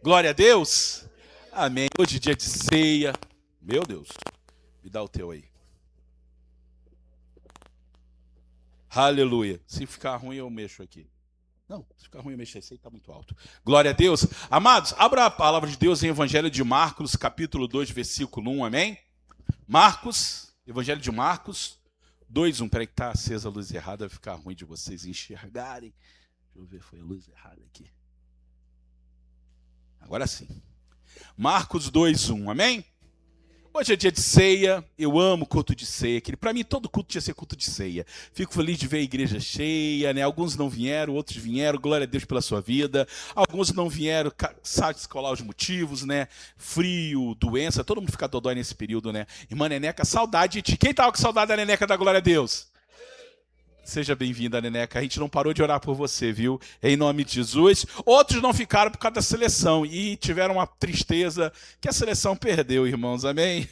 Glória a Deus. Amém. Hoje é dia de ceia. Meu Deus. Me dá o teu aí. Aleluia. Se ficar ruim, eu mexo aqui. Não, se ficar ruim, eu mexo. Esse aí está muito alto. Glória a Deus. Amados, abra a palavra de Deus em Evangelho de Marcos, capítulo 2, versículo 1. Amém? Marcos, Evangelho de Marcos 2, 1. Peraí que está acesa a luz errada, vai ficar ruim de vocês enxergarem. Deixa eu ver, foi a luz errada aqui. Agora sim. Marcos 2, 1. Amém? Hoje é dia de ceia, eu amo culto de ceia. Para mim, todo culto tinha que ser culto de ceia. Fico feliz de ver a igreja cheia, né? Alguns não vieram, outros vieram. Glória a Deus pela sua vida. Alguns não vieram, sabe descolar os motivos, né? Frio, doença, todo mundo fica dodói nesse período, né? Irmã Neneca, saudade de ti. Quem estava com saudade da Neneca da glória a Deus? Seja bem-vinda, Neneca. A gente não parou de orar por você, viu? Em nome de Jesus. Outros não ficaram por causa da seleção e tiveram uma tristeza que a seleção perdeu, irmãos. Amém?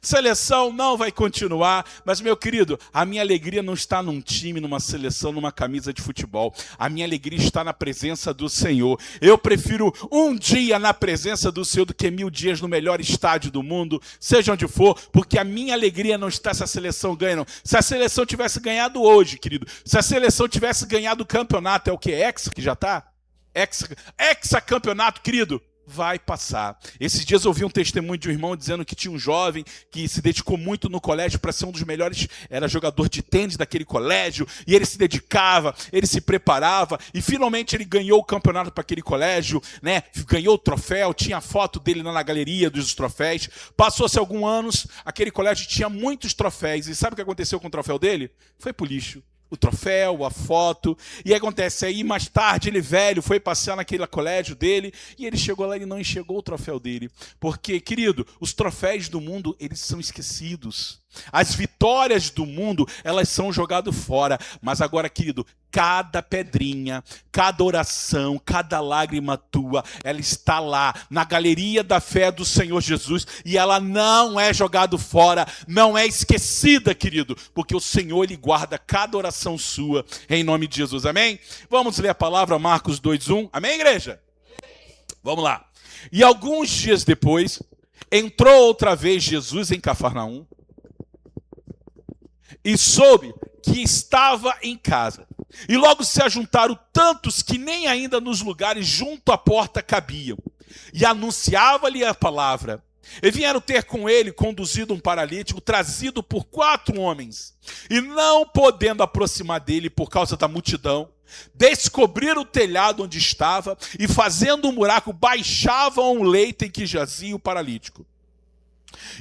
Seleção não vai continuar, mas, meu querido, a minha alegria não está num time, numa seleção, numa camisa de futebol. A minha alegria está na presença do Senhor. Eu prefiro um dia na presença do Senhor do que 1000 dias no melhor estádio do mundo, seja onde for, porque a minha alegria não está se a seleção ganha, não. Se a seleção tivesse ganhado hoje, querido, se a seleção tivesse ganhado o campeonato, é o que? Hexa que já está? Hexa campeonato, querido, vai passar. Esses dias eu ouvi um testemunho de um irmão dizendo que tinha um jovem que se dedicou muito no colégio para ser um dos melhores, era jogador de tênis daquele colégio, e ele se dedicava, ele se preparava, e finalmente ele ganhou o campeonato para aquele colégio, né? Ganhou o troféu, tinha a foto dele na galeria dos troféus. Passou-se alguns anos, aquele colégio tinha muitos troféus, e sabe o que aconteceu com o troféu dele? Foi pro lixo. O troféu, a foto, e acontece aí, mais tarde, ele velho, foi passear naquele colégio dele, e ele chegou lá e não enxergou o troféu dele, porque, querido, os troféus do mundo, eles são esquecidos, as vitórias do mundo, elas são jogadas fora, mas agora, querido, cada pedrinha, cada oração, cada lágrima tua, ela está lá, na galeria da fé do Senhor Jesus, e ela não é jogada fora, não é esquecida, querido, porque o Senhor, Ele guarda cada oração sua, em nome de Jesus, amém? Vamos ler a palavra, Marcos 2:1, amém, igreja? Vamos lá. E alguns dias depois, entrou outra vez Jesus em Cafarnaum, e soube que estava em casa. E logo se ajuntaram tantos que nem ainda nos lugares junto à porta cabiam. E anunciava-lhe a palavra. E vieram ter com ele, conduzido um paralítico, trazido por 4 homens. E não podendo aproximar dele por causa da multidão, descobriram o telhado onde estava e, fazendo um buraco, baixavam o leito em que jazia o paralítico.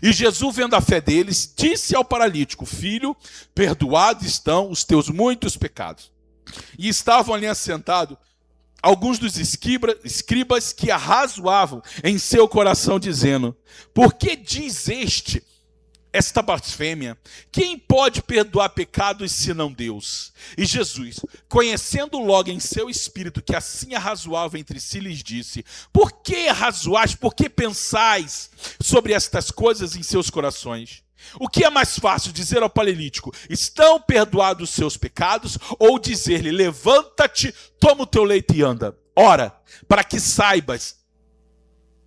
E Jesus, vendo a fé deles, disse ao paralítico: filho, perdoados estão os teus muitos pecados. E estavam ali assentados alguns dos escribas que arrazoavam em seu coração, dizendo: por que diz esta blasfêmia? Quem pode perdoar pecados senão Deus? E Jesus, conhecendo logo em seu espírito que assim arrazoava entre si, lhes disse: por que arrazoais, por que pensais sobre estas coisas em seus corações? O que é mais fácil, dizer ao paralítico: estão perdoados os seus pecados, ou dizer-lhe: levanta-te, toma o teu leito e anda? Ora, para que saibas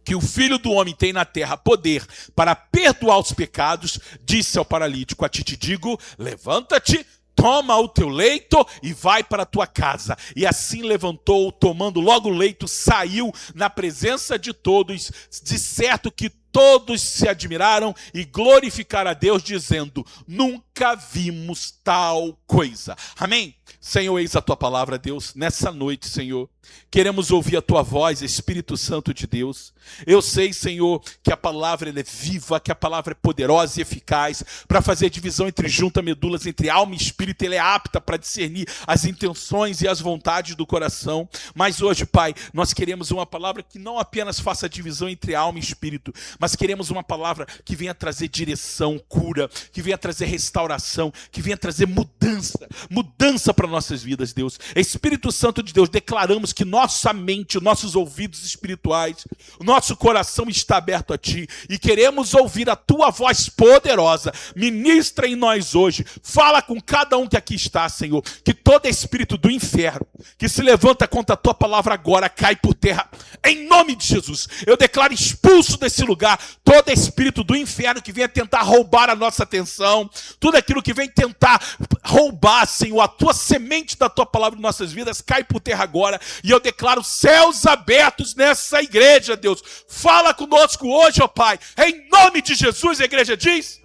que o Filho do Homem tem na terra poder para perdoar os pecados, disse ao paralítico: a ti te digo, levanta-te, toma o teu leito e vai para a tua casa. E assim levantou, tomando logo o leito, saiu na presença de todos, de certo que todos se admiraram e glorificaram a Deus, dizendo: nunca vimos tal coisa. Amém? Senhor, eis a tua palavra, Deus, nessa noite, Senhor. Queremos ouvir a tua voz, Espírito Santo de Deus. Eu sei, Senhor, que a palavra ela é viva, que a palavra é poderosa e eficaz para fazer divisão entre junta medulas, entre alma e espírito. Ela é apta para discernir as intenções e as vontades do coração. Mas hoje, Pai, nós queremos uma palavra que não apenas faça divisão entre alma e espírito, mas queremos uma palavra que venha trazer direção, cura, que venha trazer restauração, que venha trazer mudança para nossas vidas, Deus. Espírito Santo de Deus, declaramos que nossa mente, nossos ouvidos espirituais, o nosso coração está aberto a Ti e queremos ouvir a Tua voz poderosa. Ministra em nós hoje, fala com cada um que aqui está, Senhor, que todo espírito do inferno que se levanta contra a Tua palavra agora cai por terra, em nome de Jesus. Eu declaro expulso desse lugar todo espírito do inferno que venha tentar roubar a nossa atenção, tudo aquilo que vem tentar roubar, Senhor, a Tua semente da Tua palavra em nossas vidas, cai por terra agora, e eu declaro céus abertos nessa igreja, Deus. Fala conosco hoje, ó Pai, em nome de Jesus. A igreja diz,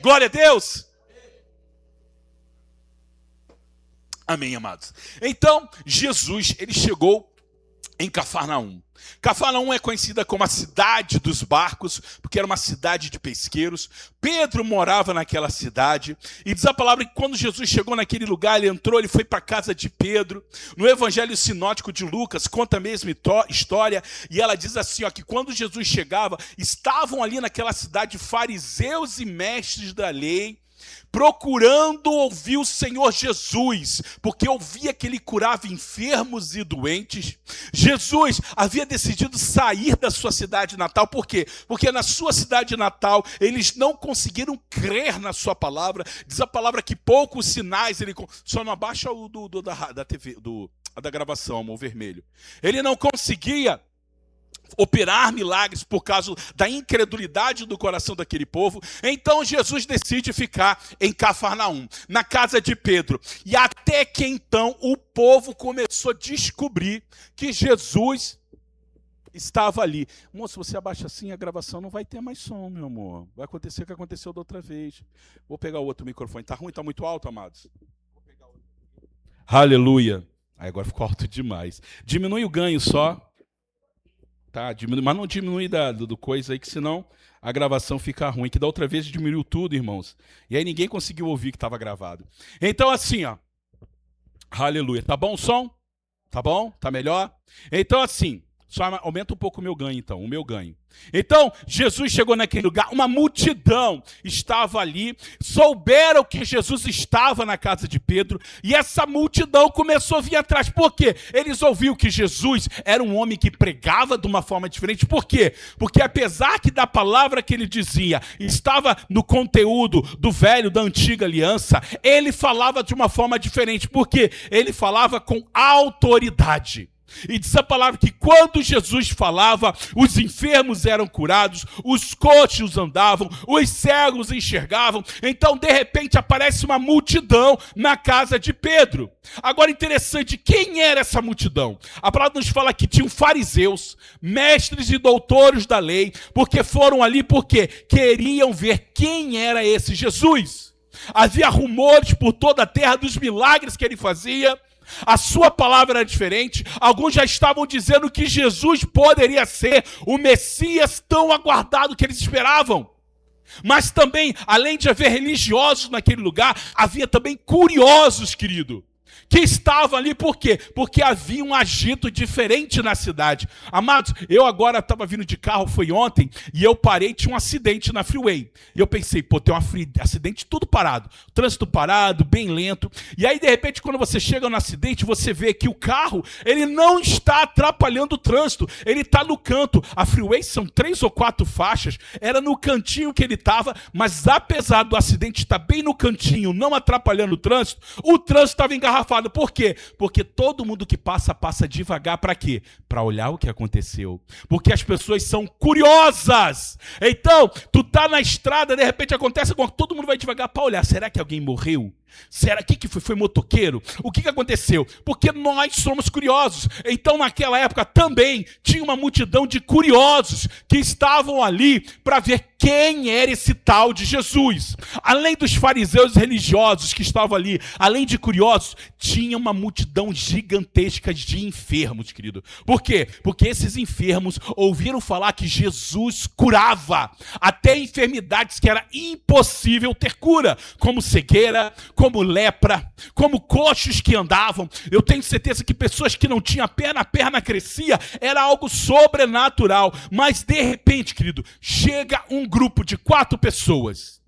glória a Deus. Amém, amados. Então, Jesus, ele chegou em Cafarnaum. Cafarnaum é conhecida como a cidade dos barcos, porque era uma cidade de pesqueiros. Pedro morava naquela cidade, e diz a palavra que quando Jesus chegou naquele lugar, ele entrou, ele foi para a casa de Pedro. No Evangelho Sinótico de Lucas, conta a mesma história, e ela diz assim, ó, que quando Jesus chegava, estavam ali naquela cidade fariseus e mestres da lei, procurando ouvir o Senhor Jesus, porque ouvia que ele curava enfermos e doentes. Jesus havia decidido sair da sua cidade natal. Por quê? Porque na sua cidade natal eles não conseguiram crer na sua palavra. Diz a palavra que poucos sinais ele... Só não abaixa o da TV, da gravação, amor, vermelho. Ele não conseguia operar milagres por causa da incredulidade do coração daquele povo. Então Jesus decide ficar em Cafarnaum, na casa de Pedro. E até que então o povo começou a descobrir que Jesus estava ali. Moço, você abaixa assim, a gravação não vai ter mais som, meu amor. Vai acontecer o que aconteceu da outra vez. Vou pegar o outro microfone. Tá ruim? Tá muito alto, amados? Vou pegar outro. Aleluia. Aí agora ficou alto demais. Diminui o ganho só. Tá, mas não diminui do coisa aí, que senão a gravação fica ruim. Que da outra vez diminuiu tudo, irmãos. E aí ninguém conseguiu ouvir que estava gravado. Então assim, ó. Aleluia. Tá bom o som? Tá bom? Tá melhor? Então assim, só aumenta um pouco o meu ganho então, o meu ganho. Então, Jesus chegou naquele lugar, uma multidão estava ali, souberam que Jesus estava na casa de Pedro, e essa multidão começou a vir atrás. Por quê? Eles ouviram que Jesus era um homem que pregava de uma forma diferente. Por quê? Porque apesar que da palavra que ele dizia estava no conteúdo do velho, da antiga aliança, ele falava de uma forma diferente. Por quê? Ele falava com autoridade. E diz a palavra que quando Jesus falava, os enfermos eram curados, os coxos andavam, os cegos enxergavam. Então, de repente, aparece uma multidão na casa de Pedro. Agora, interessante, quem era essa multidão? A palavra nos fala que tinham fariseus, mestres e doutores da lei, porque foram ali porque queriam ver quem era esse Jesus. Havia rumores por toda a terra dos milagres que ele fazia. A sua palavra era diferente. Alguns já estavam dizendo que Jesus poderia ser o Messias tão aguardado que eles esperavam. Mas também, além de haver religiosos naquele lugar, havia também curiosos, querido, que estavam ali. Por quê? Porque havia um agito diferente na cidade. Amados, eu agora estava vindo de carro, foi ontem, e eu parei, tinha um acidente na freeway. E eu pensei, pô, tem um acidente tudo parado. Trânsito parado, bem lento. E aí, de repente, quando você chega no acidente, você vê que o carro, ele não está atrapalhando o trânsito. Ele está no canto. A freeway são 3 ou 4 faixas. Era no cantinho que ele estava, mas apesar do acidente estar bem no cantinho, não atrapalhando o trânsito estava engarrafado. Por quê? Porque todo mundo que passa devagar. Para quê? Para olhar o que aconteceu. Porque as pessoas são curiosas. Então, tu tá na estrada, de repente acontece algo, todo mundo vai devagar para olhar. Será que alguém morreu? Será que foi? Foi motoqueiro? O que aconteceu? Porque nós somos curiosos. Então, naquela época também tinha uma multidão de curiosos que estavam ali para ver quem era esse tal de Jesus. Além dos fariseus religiosos que estavam ali, além de curiosos, tinha uma multidão gigantesca de enfermos, querido. Por quê? Porque esses enfermos ouviram falar que Jesus curava até enfermidades que era impossível ter cura, como cegueira, como lepra, como coxos que andavam. Eu tenho certeza que pessoas que não tinham perna, a perna crescia, era algo sobrenatural. Mas de repente, querido, chega um grupo de 4 pessoas.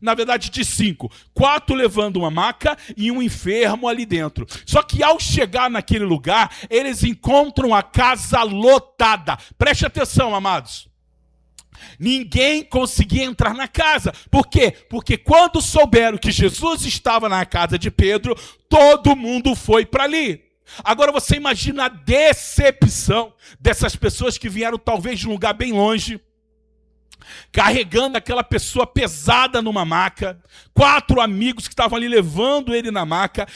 Na verdade, de 5. 4 levando uma maca e um enfermo ali dentro. Só que ao chegar naquele lugar, eles encontram a casa lotada. Preste atenção, amados. Ninguém conseguia entrar na casa. Por quê? Porque quando souberam que Jesus estava na casa de Pedro, todo mundo foi para ali. Agora você imagina a decepção dessas pessoas que vieram talvez de um lugar bem longe, carregando aquela pessoa pesada numa maca, 4 amigos que estavam ali levando ele na maca,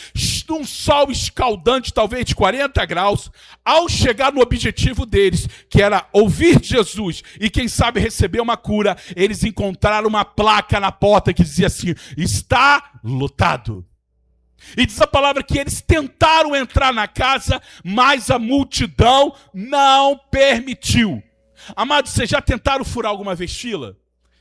num sol escaldante, talvez de 40 graus, ao chegar no objetivo deles, que era ouvir Jesus e quem sabe receber uma cura, eles encontraram uma placa na porta que dizia assim: está lotado. E diz a palavra que eles tentaram entrar na casa, mas a multidão não permitiu. Amados, vocês já tentaram furar alguma vez fila?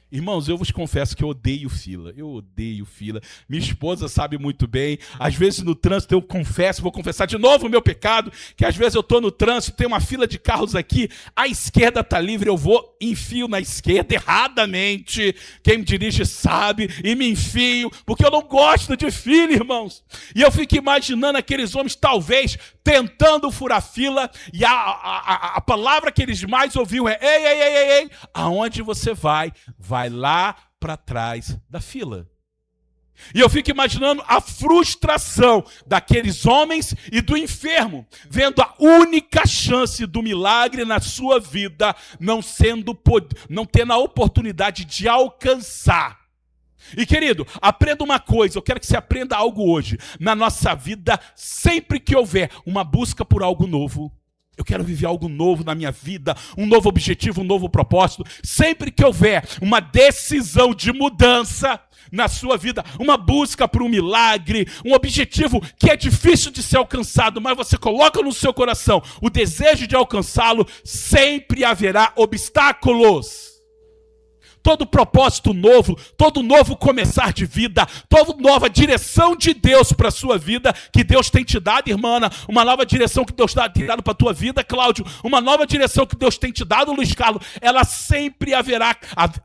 Irmãos, eu vos confesso que eu odeio fila. Eu odeio fila. Minha esposa sabe muito bem. Às vezes no trânsito eu confesso, vou confessar de novo o meu pecado, que às vezes eu estou no trânsito, tem uma fila de carros aqui, a esquerda está livre, eu vou, enfio na esquerda erradamente. Quem me dirige sabe, e me enfio, porque eu não gosto de fila, irmãos. E eu fico imaginando aqueles homens, talvez, tentando furar fila, e a palavra que eles mais ouviam é: ei, ei, ei, ei, ei, aonde você vai? Vai lá para trás da fila. E eu fico imaginando a frustração daqueles homens e do enfermo, vendo a única chance do milagre na sua vida não tendo a oportunidade de alcançar. E querido, aprenda uma coisa, eu quero que você aprenda algo hoje. Na nossa vida, sempre que houver uma busca por algo novo, eu quero viver algo novo na minha vida, um novo objetivo, um novo propósito. Sempre que houver uma decisão de mudança na sua vida, uma busca por um milagre, um objetivo que é difícil de ser alcançado, mas você coloca no seu coração o desejo de alcançá-lo, sempre haverá obstáculos. Todo propósito novo, todo novo começar de vida, toda nova direção de Deus para a sua vida, que Deus tem te dado, irmã, uma nova direção que Deus tem dado para a tua vida, Cláudio, uma nova direção que Deus tem te dado, Luiz Carlos, ela sempre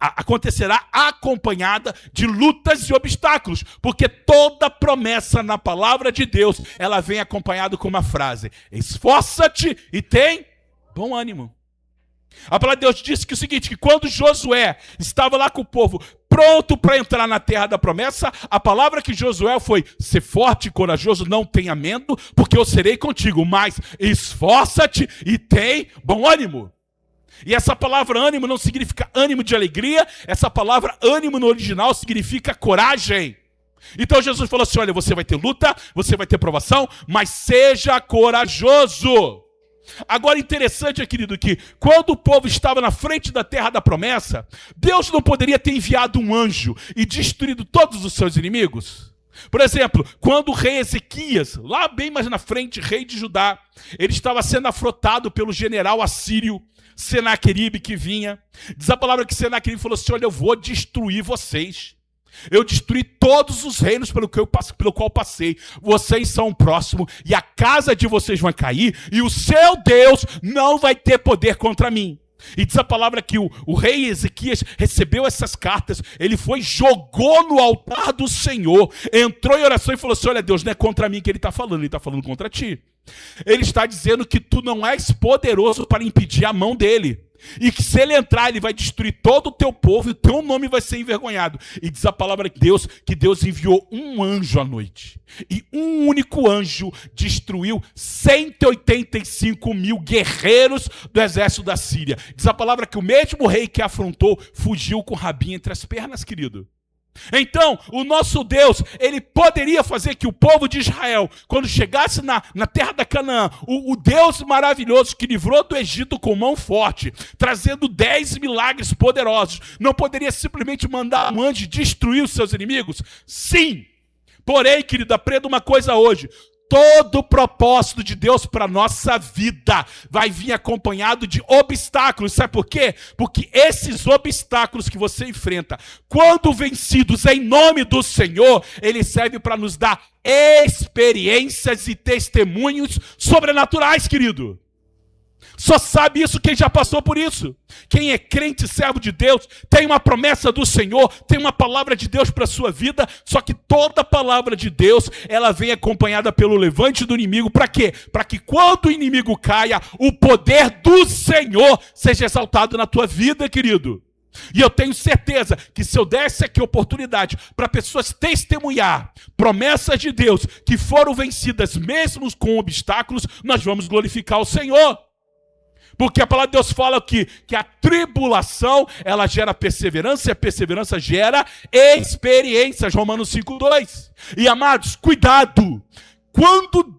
acontecerá acompanhada de lutas e obstáculos, porque toda promessa na palavra de Deus, ela vem acompanhada com uma frase: esforça-te e tem bom ânimo. A palavra de Deus disse que o seguinte, que quando Josué estava lá com o povo, pronto para entrar na terra da promessa, a palavra que Josué foi: ser forte e corajoso, não tenha medo, porque eu serei contigo, mas esforça-te e tem bom ânimo. E essa palavra ânimo não significa ânimo de alegria, essa palavra ânimo no original significa coragem. Então Jesus falou assim: olha, você vai ter luta, você vai ter provação, mas seja corajoso. Agora, interessante, querido, que quando o povo estava na frente da terra da promessa, Deus não poderia ter enviado um anjo e destruído todos os seus inimigos? Por exemplo, quando o rei Ezequias, lá bem mais na frente, rei de Judá, ele estava sendo afrontado pelo general assírio Senaqueribe, que vinha. Diz a palavra que Senaqueribe falou assim: olha, eu vou destruir vocês. Eu destruí todos os reinos pelo qual passei. Vocês são o próximo, e a casa de vocês vai cair, e o seu Deus não vai ter poder contra mim. E diz a palavra que o rei Ezequias recebeu essas cartas, ele foi, jogou no altar do Senhor, entrou em oração e falou assim: olha, Deus, não é contra mim que ele está falando, ele está falando contra ti. Ele está dizendo que tu não és poderoso para impedir a mão dele. E que se ele entrar, ele vai destruir todo o teu povo e o teu nome vai ser envergonhado. E diz a palavra de Deus que Deus enviou um anjo à noite. E um único anjo destruiu 185 mil guerreiros do exército da Síria. Diz a palavra que o mesmo rei que afrontou fugiu com o rabinho entre as pernas, querido. Então, o nosso Deus, ele poderia fazer que o povo de Israel, quando chegasse na terra da Canaã, o Deus maravilhoso que livrou do Egito com mão forte, trazendo 10 milagres poderosos, não poderia simplesmente mandar um anjo destruir os seus inimigos? Sim! Porém, querido, aprenda uma coisa hoje: Todo o propósito de Deus para a nossa vida vai vir acompanhado de obstáculos. Sabe por quê? Porque esses obstáculos que você enfrenta, quando vencidos em nome do Senhor, ele serve para nos dar experiências e testemunhos sobrenaturais, querido. Só sabe isso quem já passou por isso. Quem é crente, servo de Deus, tem uma promessa do Senhor, tem uma palavra de Deus para a sua vida, só que toda palavra de Deus, ela vem acompanhada pelo levante do inimigo. Para quê? Para que quando o inimigo caia, o poder do Senhor seja exaltado na tua vida, querido. E eu tenho certeza que se eu desse aqui oportunidade para pessoas testemunhar promessas de Deus que foram vencidas mesmo com obstáculos, nós vamos glorificar o Senhor. Porque a palavra de Deus fala que a tribulação, ela gera perseverança, e a perseverança gera experiências. Romanos 5:2. E amados, cuidado. Quando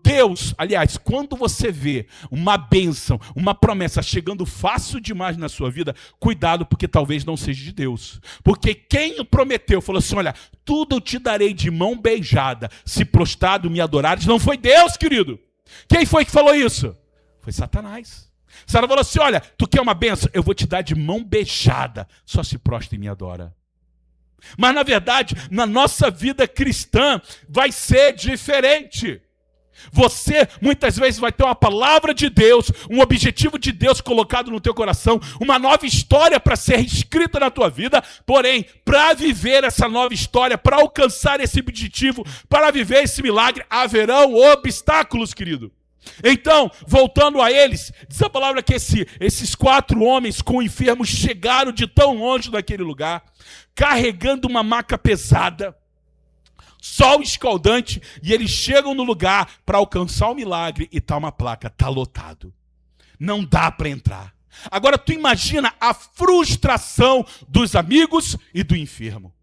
você vê uma bênção, uma promessa chegando fácil demais na sua vida, cuidado, porque talvez não seja de Deus. Porque quem prometeu, falou assim, olha, tudo eu te darei de mão beijada, se prostrado me adorares, não foi Deus, querido. Quem foi que falou isso? Foi Satanás. Satanás falou assim, olha, tu quer uma bênção? Eu vou te dar de mão beijada, só se prostra e me adora. Mas na verdade, na nossa vida cristã, vai ser diferente. Você muitas vezes vai ter uma palavra de Deus, um objetivo de Deus colocado no teu coração, uma nova história para ser escrita na tua vida, porém, para viver essa nova história, para alcançar esse objetivo, para viver esse milagre, haverão obstáculos, querido. Então, voltando a eles, diz a palavra que esses 4 homens com enfermos chegaram de tão longe daquele lugar, carregando uma maca pesada, sol escaldante, e eles chegam no lugar para alcançar o milagre e tá uma placa, tá lotado. Não dá para entrar. Agora tu imagina a frustração dos amigos e do enfermo.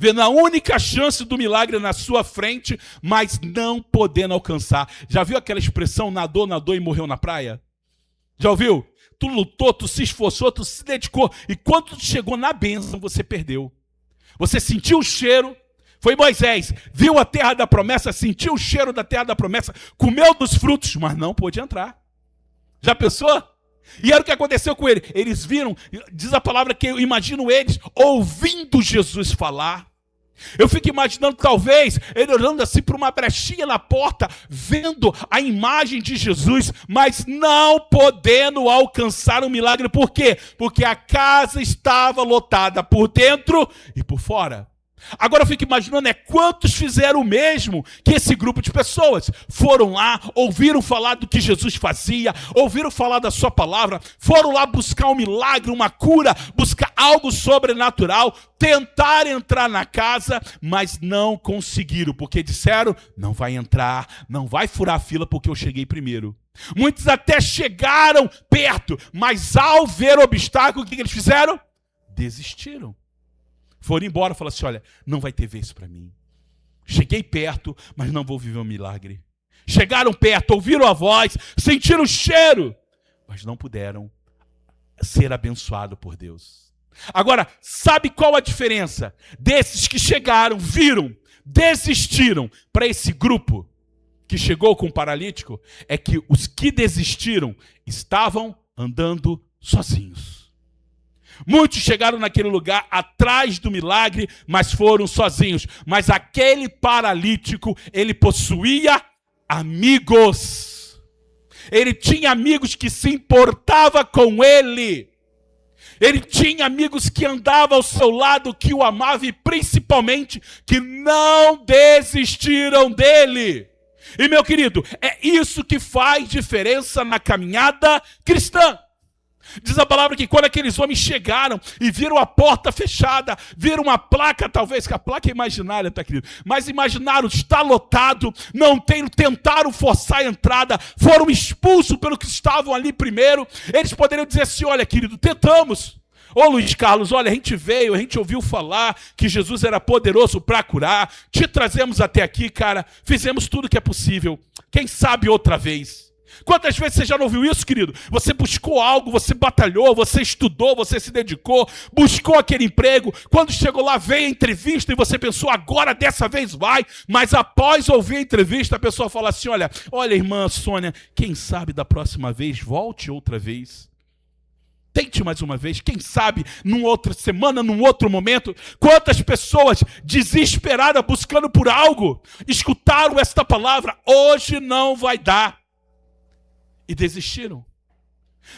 Vendo a única chance do milagre na sua frente, mas não podendo alcançar. Já viu aquela expressão, nadou e morreu na praia? Já ouviu? Tu lutou, tu se esforçou, tu se dedicou, e quando tu chegou na bênção, você perdeu. Você sentiu o cheiro, foi Moisés, viu a terra da promessa, sentiu o cheiro da terra da promessa, comeu dos frutos, mas não pôde entrar. Já pensou? E era o que aconteceu com ele. Eles viram, diz a palavra que eu imagino eles ouvindo Jesus falar. Eu fico imaginando talvez ele olhando assim para uma brechinha na porta, vendo a imagem de Jesus, mas não podendo alcançar o milagre. Por quê? Porque a casa estava lotada por dentro e por fora. Agora eu fico imaginando quantos fizeram o mesmo que esse grupo de pessoas. Foram lá, ouviram falar do que Jesus fazia, ouviram falar da sua palavra, foram lá buscar um milagre, uma cura, buscar algo sobrenatural, tentar entrar na casa, mas não conseguiram, porque disseram, não vai entrar, não vai furar a fila porque eu cheguei primeiro. Muitos até chegaram perto, mas ao ver o obstáculo, o que eles fizeram? Desistiram. Foram embora e falaram assim, olha, não vai ter vez para mim. Cheguei perto, mas não vou viver um milagre. Chegaram perto, ouviram a voz, sentiram o cheiro, mas não puderam ser abençoados por Deus. Agora, sabe qual a diferença desses que chegaram, viram, desistiram para esse grupo que chegou com o paralítico? É que os que desistiram estavam andando sozinhos. Muitos chegaram naquele lugar atrás do milagre, mas foram sozinhos. Mas aquele paralítico, ele possuía amigos. Ele tinha amigos que se importavam com ele. Ele tinha amigos que andavam ao seu lado, que o amavam e principalmente que não desistiram dele. E meu querido, é isso que faz diferença na caminhada cristã. Diz a palavra que quando aqueles homens chegaram e viram a porta fechada, viram uma placa, talvez, que a placa é imaginária, tá, querido? Mas imaginaram, está lotado, tentaram forçar a entrada, foram expulsos pelos que estavam ali primeiro. Eles poderiam dizer assim, olha, querido, tentamos. Ô Luiz Carlos, olha, a gente veio, a gente ouviu falar que Jesus era poderoso para curar, te trazemos até aqui, cara, fizemos tudo que é possível. Quem sabe outra vez? Quantas vezes você já não ouviu isso, querido? Você buscou algo, você batalhou, você estudou, você se dedicou, buscou aquele emprego. Quando chegou lá, veio a entrevista e você pensou, agora dessa vez vai. Mas após ouvir a entrevista, a pessoa fala assim, olha, irmã Sônia, quem sabe da próxima vez, volte outra vez. Tente mais uma vez, quem sabe, numa outra semana, num outro momento. Quantas pessoas desesperadas buscando por algo, escutaram esta palavra, hoje não vai dar. E desistiram.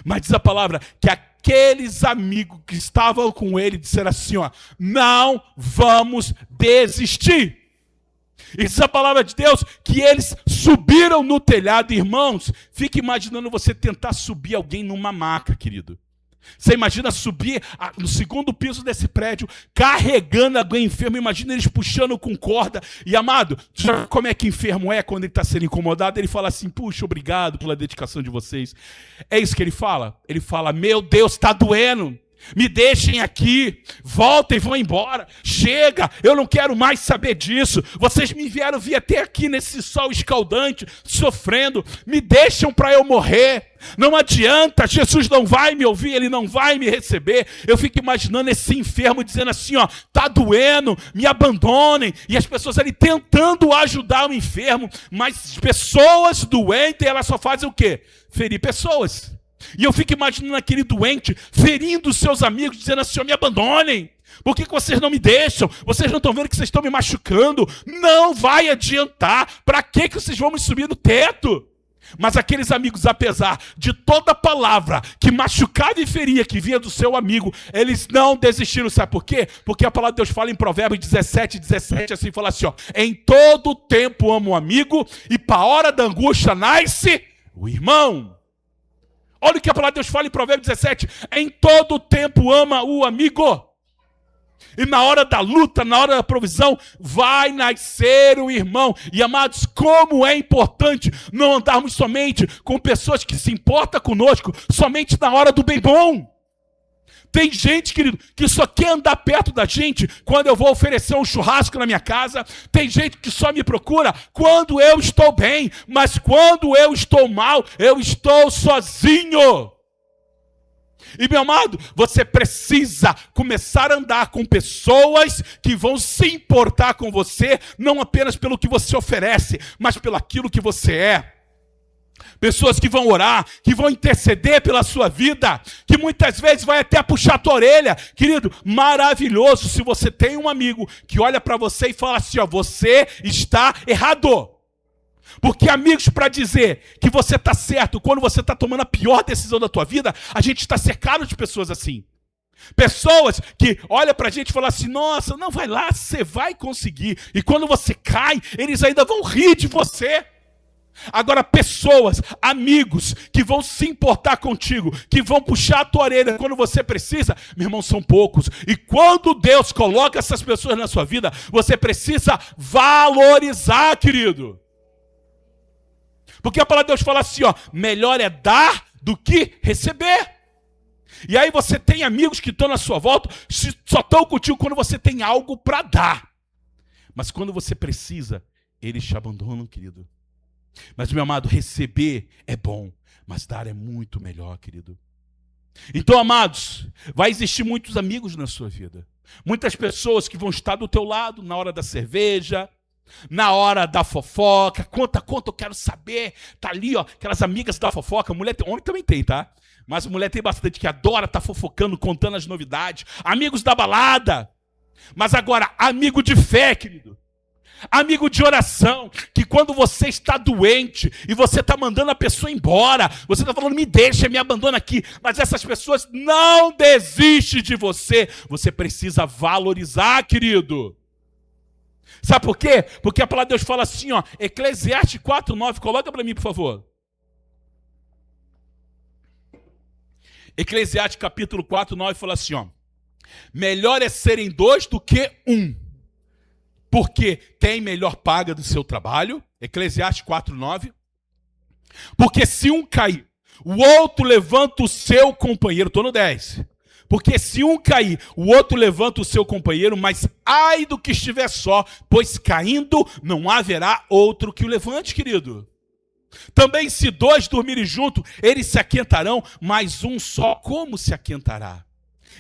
Mas diz a palavra que aqueles amigos que estavam com ele disseram assim, ó, não vamos desistir. E diz a palavra de Deus que eles subiram no telhado. Irmãos, fique imaginando você tentar subir alguém numa maca, querido. Você imagina subir no segundo piso desse prédio, carregando alguém enfermo, imagina eles puxando com corda. E amado, sabe como é que enfermo é quando ele está sendo incomodado? Ele fala assim, puxa, obrigado pela dedicação de vocês. É isso que ele fala? Ele fala, meu Deus, está doendo. Me deixem aqui, voltem, vão embora, chega, eu não quero mais saber disso, vocês me vieram vir até aqui nesse sol escaldante, sofrendo, me deixam para eu morrer, não adianta, Jesus não vai me ouvir, Ele não vai me receber. Eu fico imaginando esse enfermo dizendo assim, ó, tá doendo, me abandonem, e as pessoas ali tentando ajudar o enfermo, mas pessoas doentes, elas só fazem o quê? Ferir pessoas. E eu fico imaginando aquele doente ferindo os seus amigos, dizendo assim, me abandonem. Por que vocês não me deixam? Vocês não estão vendo que vocês estão me machucando? Não vai adiantar. Para que vocês vão me subir no teto? Mas aqueles amigos, apesar de toda palavra que machucava e feria que vinha do seu amigo, eles não desistiram. Sabe por quê? Porque a palavra de Deus fala em Provérbios 17, assim, fala assim, ó, em todo tempo amo o amigo e para a hora da angústia nasce o irmão. Olha o que a palavra de Deus fala em Provérbios 17. Em todo tempo ama o amigo. E na hora da luta, na hora da provisão, vai nascer o irmão. E amados, como é importante não andarmos somente com pessoas que se importam conosco, somente na hora do bem bom. Tem gente, querido, que só quer andar perto da gente quando eu vou oferecer um churrasco na minha casa. Tem gente que só me procura quando eu estou bem. Mas quando eu estou mal, eu estou sozinho. E meu amado, você precisa começar a andar com pessoas que vão se importar com você, não apenas pelo que você oferece, mas pelo aquilo que você é. Pessoas que vão orar, que vão interceder pela sua vida, que muitas vezes vai até puxar a tua orelha. Querido, maravilhoso se você tem um amigo que olha para você e fala assim, ó, você está errado. Porque amigos para dizer que você está certo quando você está tomando a pior decisão da tua vida, a gente está cercado de pessoas assim. Pessoas que olham para a gente e falam assim, nossa, não vai lá, você vai conseguir. E quando você cai, eles ainda vão rir de você. Agora, pessoas, amigos, que vão se importar contigo, que vão puxar a tua orelha quando você precisa, meu irmão, são poucos. E quando Deus coloca essas pessoas na sua vida, você precisa valorizar, querido. Porque a palavra de Deus fala assim, ó, melhor é dar do que receber. E aí você tem amigos que estão na sua volta, só estão contigo quando você tem algo para dar. Mas quando você precisa, eles te abandonam, querido. Mas, meu amado, receber é bom, mas dar é muito melhor, querido. Então, amados, vai existir muitos amigos na sua vida. Muitas pessoas que vão estar do teu lado na hora da cerveja, na hora da fofoca. Conta, eu quero saber. Tá ali, ó, aquelas amigas da fofoca. Mulher tem, homem também tem, tá? Mas mulher tem bastante que adora estar fofocando, contando as novidades. Amigos da balada. Mas agora, amigo de fé, querido. Amigo de oração, que quando você está doente e você está mandando a pessoa embora, você está falando, me deixa, me abandona aqui, mas essas pessoas não desistem de você. Você precisa valorizar, querido. Sabe por quê? Porque a palavra de Deus fala assim, ó, Eclesiastes 4:9, coloca para mim, por favor. Eclesiastes capítulo 4:9 fala assim, ó, melhor é serem dois do que um, porque tem melhor paga do seu trabalho. Eclesiastes 4:9. Porque se um cair, o outro levanta o seu companheiro. Estou no 10. Porque se um cair, o outro levanta o seu companheiro, mas ai do que estiver só, pois caindo não haverá outro que o levante, querido. Também se dois dormirem juntos, eles se aquentarão, mas um só como se aquentará?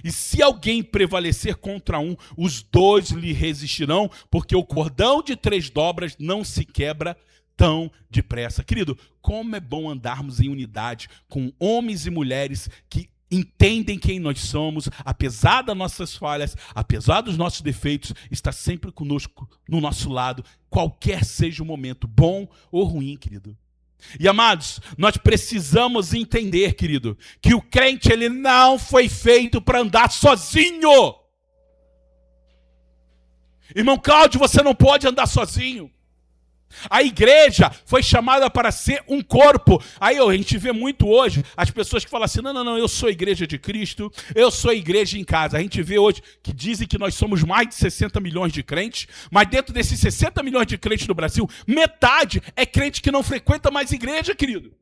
E se alguém prevalecer contra um, os dois lhe resistirão, porque o cordão de 3 dobras não se quebra tão depressa. Querido, como é bom andarmos em unidade com homens e mulheres que entendem quem nós somos, apesar das nossas falhas, apesar dos nossos defeitos, está sempre conosco, no nosso lado, qualquer seja o momento, bom ou ruim, querido. E amados, nós precisamos entender, querido, que o crente ele não foi feito para andar sozinho. Irmão Cláudio, você não pode andar sozinho. A igreja foi chamada para ser um corpo. Aí a gente vê muito hoje as pessoas que falam assim, não, eu sou a igreja de Cristo, eu sou a igreja em casa. A gente vê hoje que dizem que nós somos mais de 60 milhões de crentes, mas dentro desses 60 milhões de crentes no Brasil, metade é crente que não frequenta mais igreja, querido.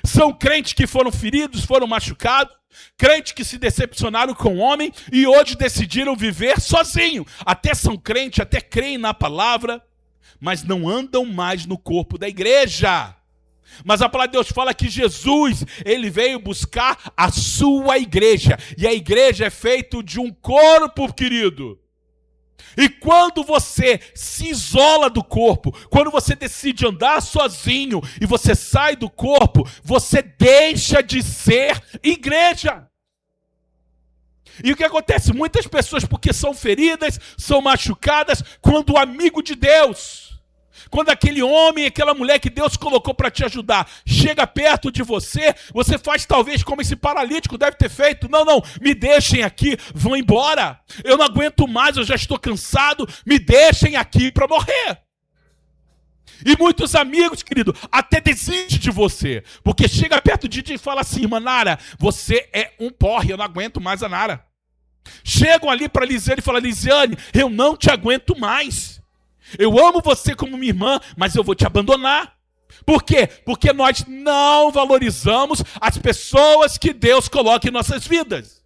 São crentes que foram feridos, foram machucados, crentes que se decepcionaram com o homem e hoje decidiram viver sozinho. Até são crentes, até creem na palavra, mas não andam mais no corpo da igreja. Mas a palavra de Deus fala que Jesus, ele veio buscar a sua igreja. E a igreja é feita de um corpo, querido. E quando você se isola do corpo, quando você decide andar sozinho e você sai do corpo, você deixa de ser igreja. E o que acontece? Muitas pessoas, porque são feridas, são machucadas, quando o amigo de Deus, quando aquele homem, aquela mulher que Deus colocou para te ajudar, chega perto de você, você faz talvez como esse paralítico deve ter feito. Não, me deixem aqui, vão embora. Eu não aguento mais, eu já estou cansado, me deixem aqui para morrer. E muitos amigos, querido, até desistem de você, porque chega perto de ti e fala assim, irmã Nara, você é um porre, eu não aguento mais a Nara. Chegam ali para Lisiane e falam, Lisiane, eu não te aguento mais. Eu amo você como minha irmã, mas eu vou te abandonar. Por quê? Porque nós não valorizamos as pessoas que Deus coloca em nossas vidas.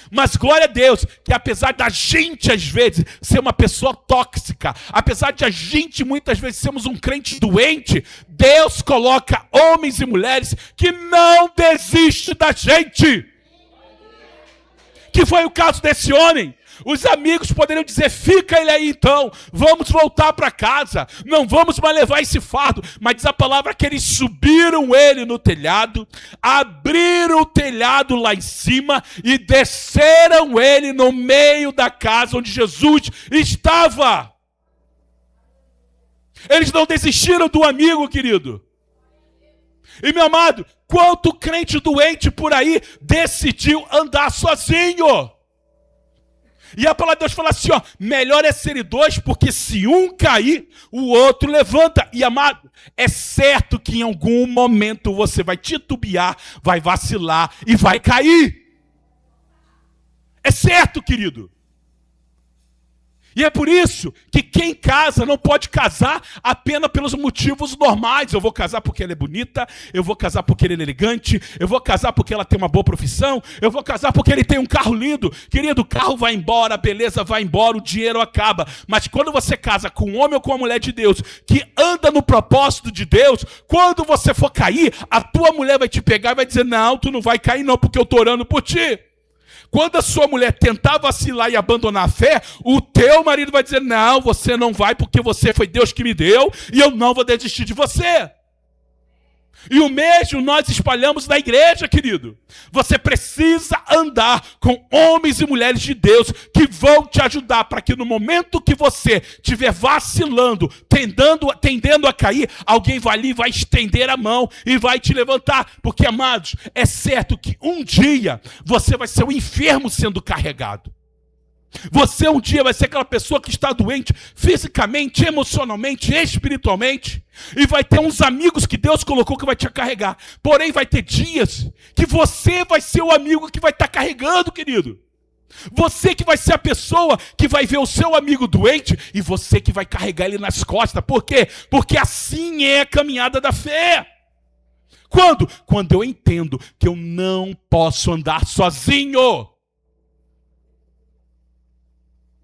Mas glória a Deus, que apesar da gente às vezes ser uma pessoa tóxica, apesar de a gente muitas vezes sermos um crente doente, Deus coloca homens e mulheres que não desistem da gente. Que foi o caso desse homem. Os amigos poderiam dizer, fica ele aí então, vamos voltar para casa, não vamos mais levar esse fardo. Mas diz a palavra que eles subiram ele no telhado, abriram o telhado lá em cima e desceram ele no meio da casa onde Jesus estava. Eles não desistiram do amigo, querido. E meu amado, quanto crente doente por aí decidiu andar sozinho? E a palavra de Deus fala assim, ó, melhor é serem dois, porque se um cair, o outro levanta. E amado, é certo que em algum momento você vai titubear, vai vacilar e vai cair. É certo, querido. E é por isso que quem casa não pode casar apenas pelos motivos normais. Eu vou casar porque ela é bonita, eu vou casar porque ele é elegante, eu vou casar porque ela tem uma boa profissão, eu vou casar porque ele tem um carro lindo. Querido, o carro vai embora, a beleza vai embora, o dinheiro acaba. Mas quando você casa com um homem ou com uma mulher de Deus, que anda no propósito de Deus, quando você for cair, a tua mulher vai te pegar e vai dizer, não, tu não vai cair não, porque eu estou orando por ti. Quando a sua mulher tentar vacilar e abandonar a fé, o teu marido vai dizer, não, você não vai porque você foi Deus que me deu e eu não vou desistir de você. E o mesmo nós espalhamos na igreja, querido. Você precisa andar com homens e mulheres de Deus que vão te ajudar para que no momento que você estiver vacilando, tendendo a cair, alguém vai ali, vai estender a mão e vai te levantar. Porque, amados, é certo que um dia você vai ser um enfermo sendo carregado. Você um dia vai ser aquela pessoa que está doente fisicamente, emocionalmente, espiritualmente. E vai ter uns amigos que Deus colocou que vai te carregar. Porém, vai ter dias que você vai ser o amigo que vai estar carregando, querido. Você que vai ser a pessoa que vai ver o seu amigo doente e você que vai carregar ele nas costas. Por quê? Porque assim é a caminhada da fé. Quando? Quando eu entendo que eu não posso andar sozinho.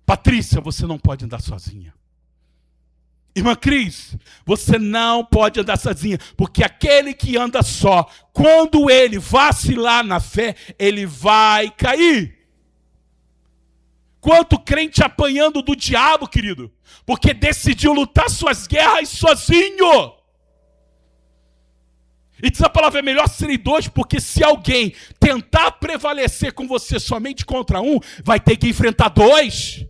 Patrícia, você não pode andar sozinha. Irmã Cris, você não pode andar sozinha, porque aquele que anda só, quando ele vacilar na fé, ele vai cair. Quanto crente apanhando do diabo, querido, porque decidiu lutar suas guerras sozinho. E diz a palavra, é melhor serem dois, porque se alguém tentar prevalecer com você somente contra um, vai ter que enfrentar dois.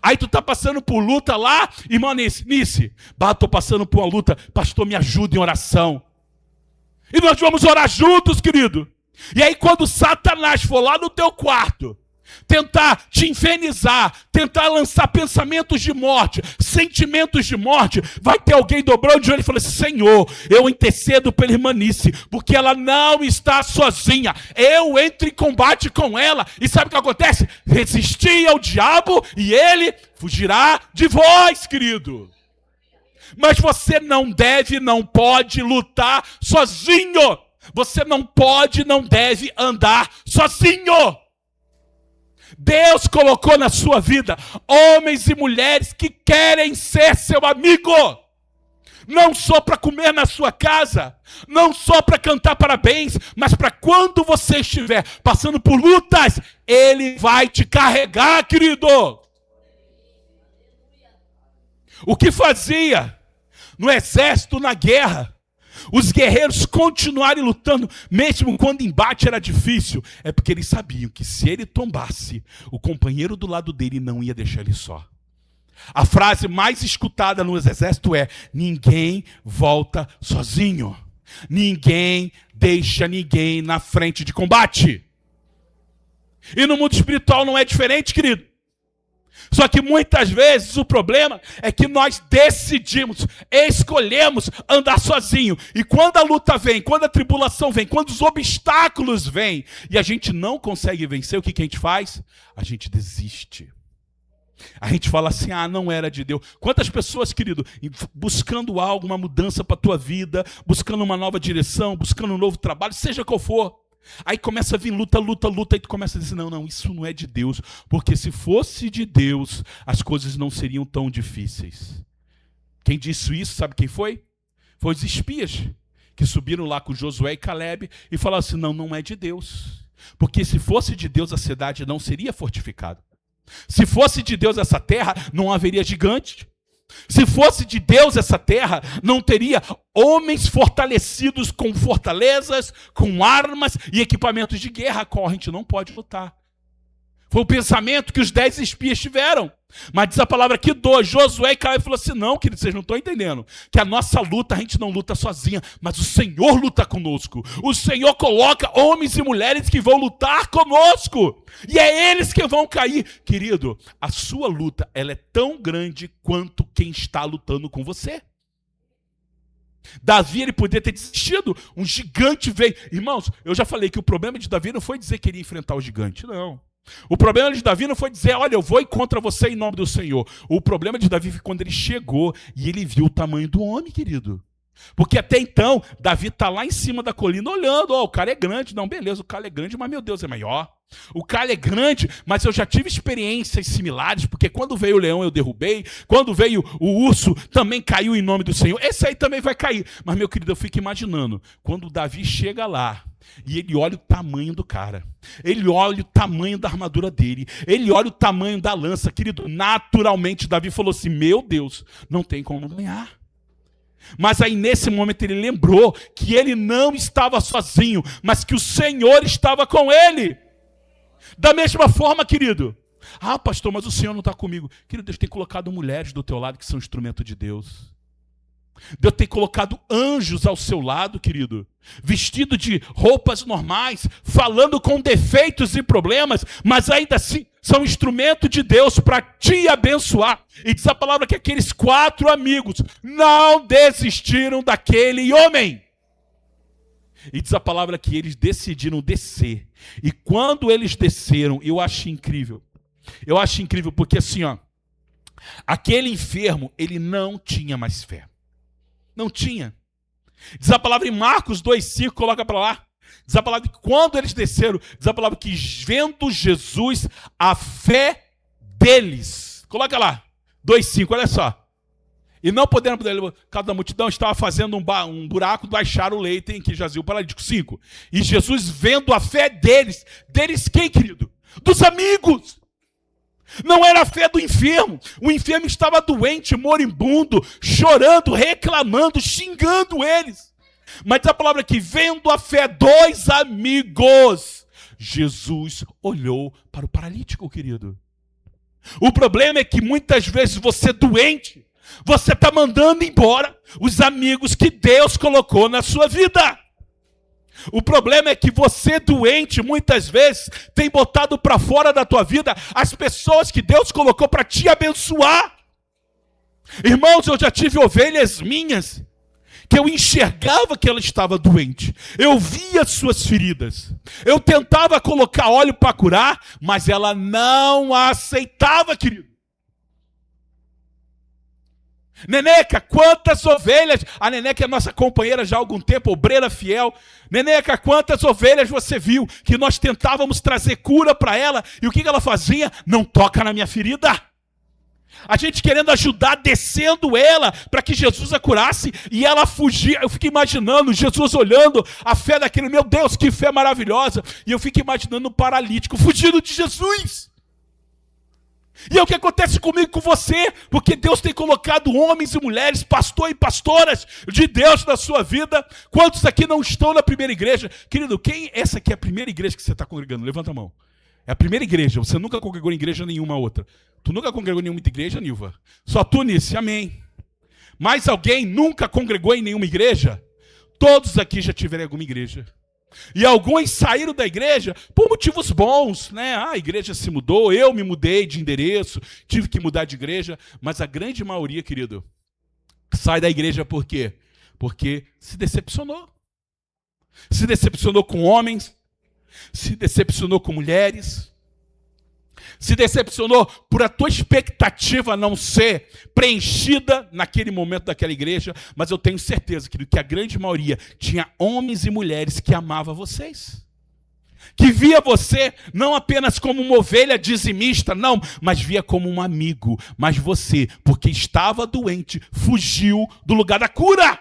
Aí tu tá passando por luta lá, irmã Nice, tô passando por uma luta, pastor, me ajuda em oração. E nós vamos orar juntos, querido. E aí quando Satanás for lá no teu quarto, tentar te infernizar, tentar lançar pensamentos de morte, sentimentos de morte, vai ter alguém dobrando de joelho e falando assim, Senhor, eu intercedo pela irmã Nice, porque ela não está sozinha, eu entro em combate com ela, e sabe o que acontece? Resistir ao diabo e ele fugirá de vós, querido. Mas você não deve, não pode lutar sozinho, você não pode, não deve andar sozinho. Deus colocou na sua vida homens e mulheres que querem ser seu amigo. Não só para comer na sua casa, não só para cantar parabéns, mas para quando você estiver passando por lutas, ele vai te carregar, querido. O que fazia no exército, na guerra, os guerreiros continuarem lutando, mesmo quando o embate era difícil, é porque eles sabiam que se ele tombasse, o companheiro do lado dele não ia deixar ele só. A frase mais escutada no exército é, ninguém volta sozinho. Ninguém deixa ninguém na frente de combate. E no mundo espiritual não é diferente, querido. Só que muitas vezes o problema é que nós decidimos, escolhemos andar sozinho. E quando a luta vem, quando a tribulação vem, quando os obstáculos vêm e a gente não consegue vencer, o que a gente faz? A gente desiste. A gente fala assim, não era de Deus. Quantas pessoas, querido, buscando algo, uma mudança para a tua vida, buscando uma nova direção, buscando um novo trabalho, seja qual for. Aí começa a vir luta, e tu começa a dizer, não, isso não é de Deus, porque se fosse de Deus, as coisas não seriam tão difíceis. Quem disse isso, sabe quem foi? Foi os espias, que subiram lá com Josué e Calebe, e falaram assim, não é de Deus, porque se fosse de Deus, a cidade não seria fortificada. Se fosse de Deus essa terra, não haveria gigante. Se fosse de Deus essa terra, não teria homens fortalecidos com fortalezas, com armas e equipamentos de guerra, a qual a gente não pode lutar. Foi o pensamento que os 10 espias tiveram. Mas diz a palavra aqui, Josué e Caleb falou assim, não, querido, vocês não estão entendendo. Que a nossa luta, a gente não luta sozinha, mas o Senhor luta conosco. O Senhor coloca homens e mulheres que vão lutar conosco. E é eles que vão cair. Querido, a sua luta, ela é tão grande quanto quem está lutando com você. Davi, ele poderia ter desistido. Um gigante veio. Irmãos, eu já falei que o problema de Davi não foi dizer que ele ia enfrentar o gigante, não. O problema de Davi não foi dizer, olha, eu vou ir contra você em nome do Senhor. O problema de Davi foi quando ele chegou e ele viu o tamanho do homem, querido. Porque até então, Davi está lá em cima da colina olhando, o cara é grande. Não, beleza, o cara é grande, mas meu Deus, é maior. O cara é grande, mas eu já tive experiências similares, porque quando veio o leão eu derrubei, quando veio o urso também caiu em nome do Senhor. Esse aí também vai cair. Mas, meu querido, eu fico imaginando, quando Davi chega lá, e ele olha o tamanho do cara, ele olha o tamanho da armadura dele, ele olha o tamanho da lança, querido, naturalmente Davi falou assim, meu Deus, não tem como ganhar. Mas aí nesse momento ele lembrou que ele não estava sozinho, mas que o Senhor estava com ele. Da mesma forma, querido, pastor, mas o Senhor não está comigo. Querido, Deus tem colocado mulheres do teu lado que são instrumento de Deus. Deus tem colocado anjos ao seu lado, querido, vestido de roupas normais, falando com defeitos e problemas, mas ainda assim são instrumento de Deus para te abençoar. E diz a palavra que aqueles 4 amigos não desistiram daquele homem. E diz a palavra que eles decidiram descer. E quando eles desceram, eu acho incrível. Eu acho incrível porque assim, aquele enfermo, ele não tinha mais fé. Não tinha. Diz a palavra em Marcos 2,5, coloca para lá. Diz a palavra que quando eles desceram, diz a palavra que vendo Jesus, a fé deles. Coloca lá, 2,5, olha só. E não podendo por causa da multidão, estava fazendo um buraco, baixaram o leito em que jazia o paralítico. 5. E Jesus, vendo a fé deles quem, querido? Dos amigos. Não era a fé do enfermo. O enfermo estava doente, moribundo, chorando, reclamando, xingando eles. Mas a palavra aqui, vendo a fé dos amigos, Jesus olhou para o paralítico, querido. O problema é que muitas vezes você doente, você está mandando embora os amigos que Deus colocou na sua vida. O problema é que você doente, muitas vezes, tem botado para fora da tua vida as pessoas que Deus colocou para te abençoar. Irmãos, eu já tive ovelhas minhas, que eu enxergava que ela estava doente. Eu via suas feridas. Eu tentava colocar óleo para curar, mas ela não aceitava, querido. Neneca, quantas ovelhas, a Neneca é nossa companheira já há algum tempo, obreira fiel. Neneca, quantas ovelhas você viu que nós tentávamos trazer cura para ela, e o que ela fazia? Não toca na minha ferida. A gente querendo ajudar, descendo ela para que Jesus a curasse, e ela fugia. Eu fico imaginando Jesus olhando a fé daquele, meu Deus, que fé maravilhosa, e eu fico imaginando um paralítico fugindo de Jesus. E é o que acontece comigo e com você, porque Deus tem colocado homens e mulheres, pastor e pastoras de Deus na sua vida. Quantos aqui não estão na primeira igreja? Querido, essa aqui é a primeira igreja que você está congregando? Levanta a mão. É a primeira igreja, você nunca congregou em igreja nenhuma outra. Tu nunca congregou em nenhuma igreja, Nilva? Só tu nisso, amém. Mais alguém nunca congregou em nenhuma igreja? Todos aqui já tiveram alguma igreja. E alguns saíram da igreja por motivos bons, né? A igreja se mudou, eu me mudei de endereço, tive que mudar de igreja, mas a grande maioria, querido, sai da igreja por quê? Porque se decepcionou. Se decepcionou com homens, se decepcionou com mulheres, se decepcionou por a tua expectativa não ser preenchida naquele momento daquela igreja, mas eu tenho certeza, querido, que a grande maioria tinha homens e mulheres que amavam vocês, que via você não apenas como uma ovelha dizimista, não, mas via como um amigo. Mas você, porque estava doente, fugiu do lugar da cura.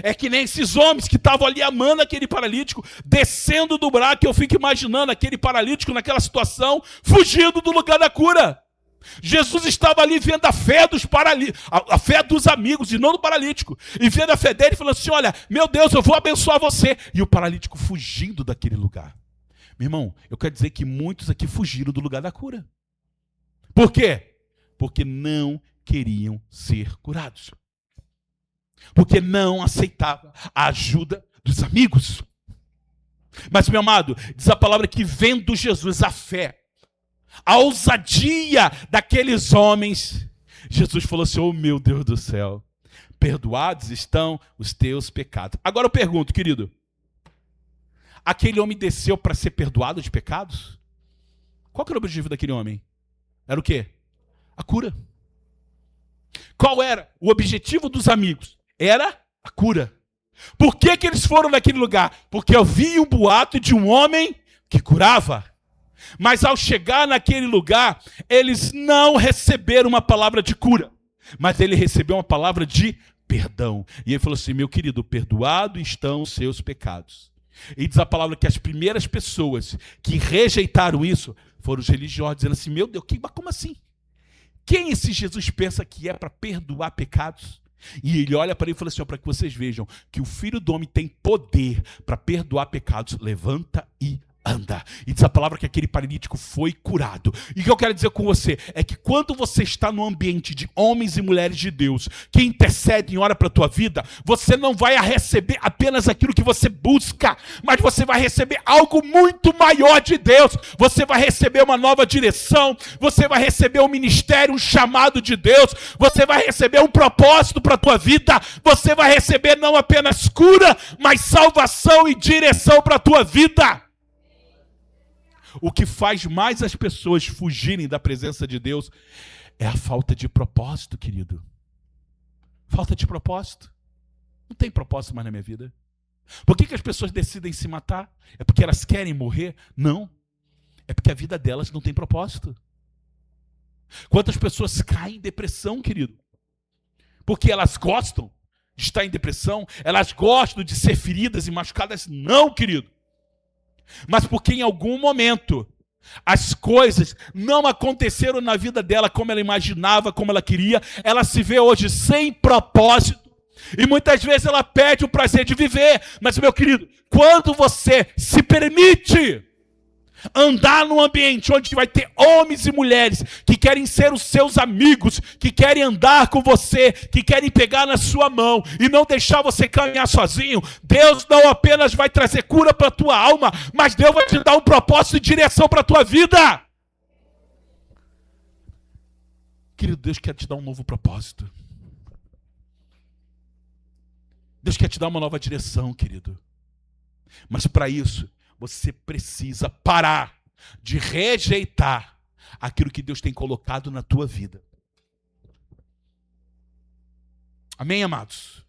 É que nem esses homens que estavam ali amando aquele paralítico, descendo do buraco. Eu fico imaginando aquele paralítico naquela situação, fugindo do lugar da cura. Jesus estava ali vendo a fé dos a fé dos amigos e não do paralítico. E vendo a fé dele, falando assim, olha, meu Deus, eu vou abençoar você. E o paralítico fugindo daquele lugar. Meu irmão, eu quero dizer que muitos aqui fugiram do lugar da cura. Por quê? Porque não queriam ser curados. Porque não aceitava a ajuda dos amigos. Mas, meu amado, diz a palavra que vendo Jesus a fé, a ousadia daqueles homens, Jesus falou assim, oh meu Deus do céu, perdoados estão os teus pecados. Agora eu pergunto, querido, aquele homem desceu para ser perdoado de pecados? Qual que era o objetivo daquele homem? Era o quê? A cura. Qual era o objetivo dos amigos? Era a cura. Por que eles foram naquele lugar? Porque havia um boato de um homem que curava. Mas ao chegar naquele lugar, eles não receberam uma palavra de cura, mas ele recebeu uma palavra de perdão. E ele falou assim, meu querido, perdoado estão os seus pecados. E diz a palavra que as primeiras pessoas que rejeitaram isso foram os religiosos, dizendo assim, meu Deus, mas como assim? Quem esse Jesus pensa que é para perdoar pecados? E ele olha para ele e fala assim, para que vocês vejam que o Filho do Homem tem poder para perdoar pecados. Levanta e anda. E diz a palavra que aquele paralítico foi curado. E o que eu quero dizer com você é que quando você está no ambiente de homens e mulheres de Deus que intercedem e oram para a tua vida, você não vai receber apenas aquilo que você busca, mas você vai receber algo muito maior de Deus. Você vai receber uma nova direção, você vai receber um ministério, um chamado de Deus, você vai receber um propósito para a tua vida, você vai receber não apenas cura, mas salvação e direção para a tua vida. O que faz mais as pessoas fugirem da presença de Deus é a falta de propósito, querido. Falta de propósito. Não tem propósito mais na minha vida. Por que as pessoas decidem se matar? É porque elas querem morrer? Não. É porque a vida delas não tem propósito. Quantas pessoas caem em depressão, querido? Porque elas gostam de estar em depressão, elas gostam de ser feridas e machucadas? Não, querido. Mas porque em algum momento as coisas não aconteceram na vida dela como ela imaginava, como ela queria, ela se vê hoje sem propósito. E muitas vezes ela perde o prazer de viver. Mas, meu querido, quando você se permite andar num ambiente onde vai ter homens e mulheres que querem ser os seus amigos, que querem andar com você, que querem pegar na sua mão e não deixar você caminhar sozinho, Deus não apenas vai trazer cura para a tua alma, mas Deus vai te dar um propósito e direção para a tua vida. Querido, Deus quer te dar um novo propósito. Deus quer te dar uma nova direção, querido. Mas para isso, você precisa parar de rejeitar aquilo que Deus tem colocado na tua vida. Amém, amados?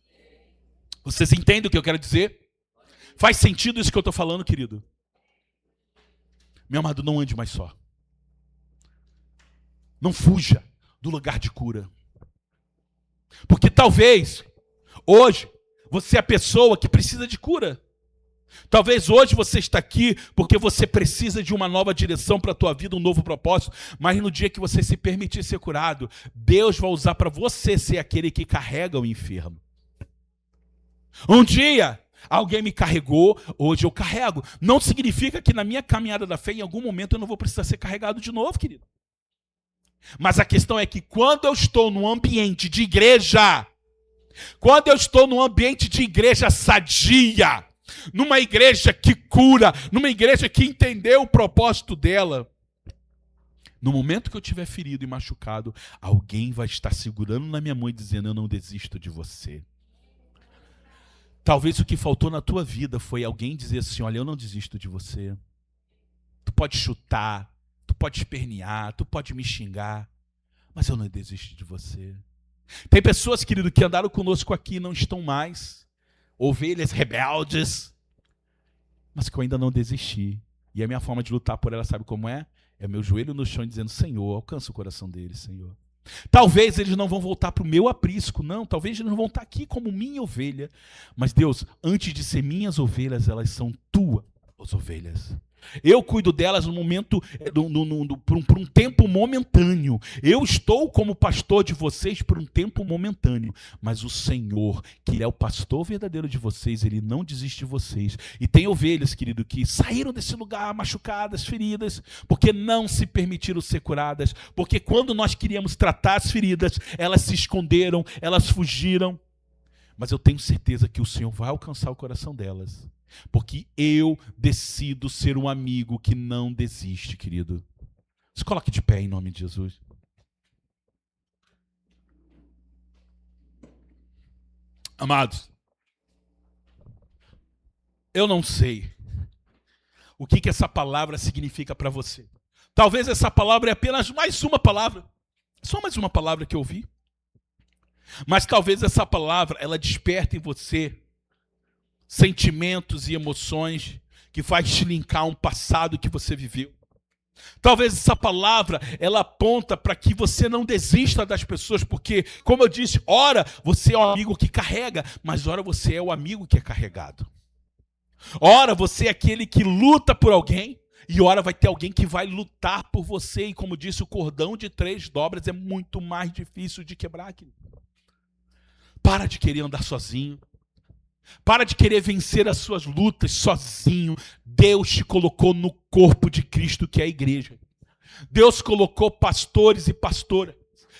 Vocês entendem o que eu quero dizer? Faz sentido isso que eu estou falando, querido? Meu amado, não ande mais só. Não fuja do lugar de cura. Porque talvez, hoje, você é a pessoa que precisa de cura. Talvez hoje você está aqui porque você precisa de uma nova direção para a tua vida, um novo propósito. Mas no dia que você se permitir ser curado, Deus vai usar para você ser aquele que carrega o enfermo. Um dia alguém me carregou, hoje eu carrego. Não significa que na minha caminhada da fé, em algum momento eu não vou precisar ser carregado de novo, querido. Mas a questão é que quando eu estou num ambiente de igreja, quando eu estou num ambiente de igreja sadia, numa igreja que cura, numa igreja que entendeu o propósito dela, no momento que eu estiver ferido e machucado, alguém vai estar segurando na minha mão e dizendo: eu não desisto de você. Talvez o que faltou na tua vida foi alguém dizer assim: olha, eu não desisto de você. Tu pode chutar, tu pode espernear, tu pode me xingar, mas eu não desisto de você. Tem pessoas, querido, que andaram conosco aqui e não estão mais. Ovelhas rebeldes, mas que eu ainda não desisti. E a minha forma de lutar por ela, sabe como é? É meu joelho no chão dizendo: Senhor, alcança o coração deles, Senhor. Talvez eles não vão voltar para o meu aprisco, não. Talvez eles não vão estar aqui como minha ovelha. Mas Deus, antes de ser minhas ovelhas, elas são tuas ovelhas. Eu cuido delas no momento, por um tempo momentâneo. Eu estou como pastor de vocês por um tempo momentâneo. Mas o Senhor, que é o pastor verdadeiro de vocês, Ele não desiste de vocês. E tem ovelhas, querido, que saíram desse lugar machucadas, feridas, porque não se permitiram ser curadas. Porque quando nós queríamos tratar as feridas, elas se esconderam, elas fugiram. Mas eu tenho certeza que o Senhor vai alcançar o coração delas. Porque eu decido ser um amigo que não desiste, querido. Se coloque de pé em nome de Jesus. Amados, eu não sei o que essa palavra significa para você. Talvez essa palavra é apenas mais uma palavra. Só mais uma palavra que eu ouvi. Mas talvez essa palavra, ela desperte em você sentimentos e emoções que faz te linkar um passado que você viveu. Talvez essa palavra, ela aponta para que você não desista das pessoas, porque, como eu disse, ora você é o amigo que carrega, mas ora você é o amigo que é carregado. Ora você é aquele que luta por alguém, e ora vai ter alguém que vai lutar por você. E como disse, o cordão de 3 dobras é muito mais difícil de quebrar. Para de querer andar sozinho. Para de querer vencer as suas lutas sozinho. Deus te colocou no corpo de Cristo, que é a igreja. Deus colocou pastores e pastoras,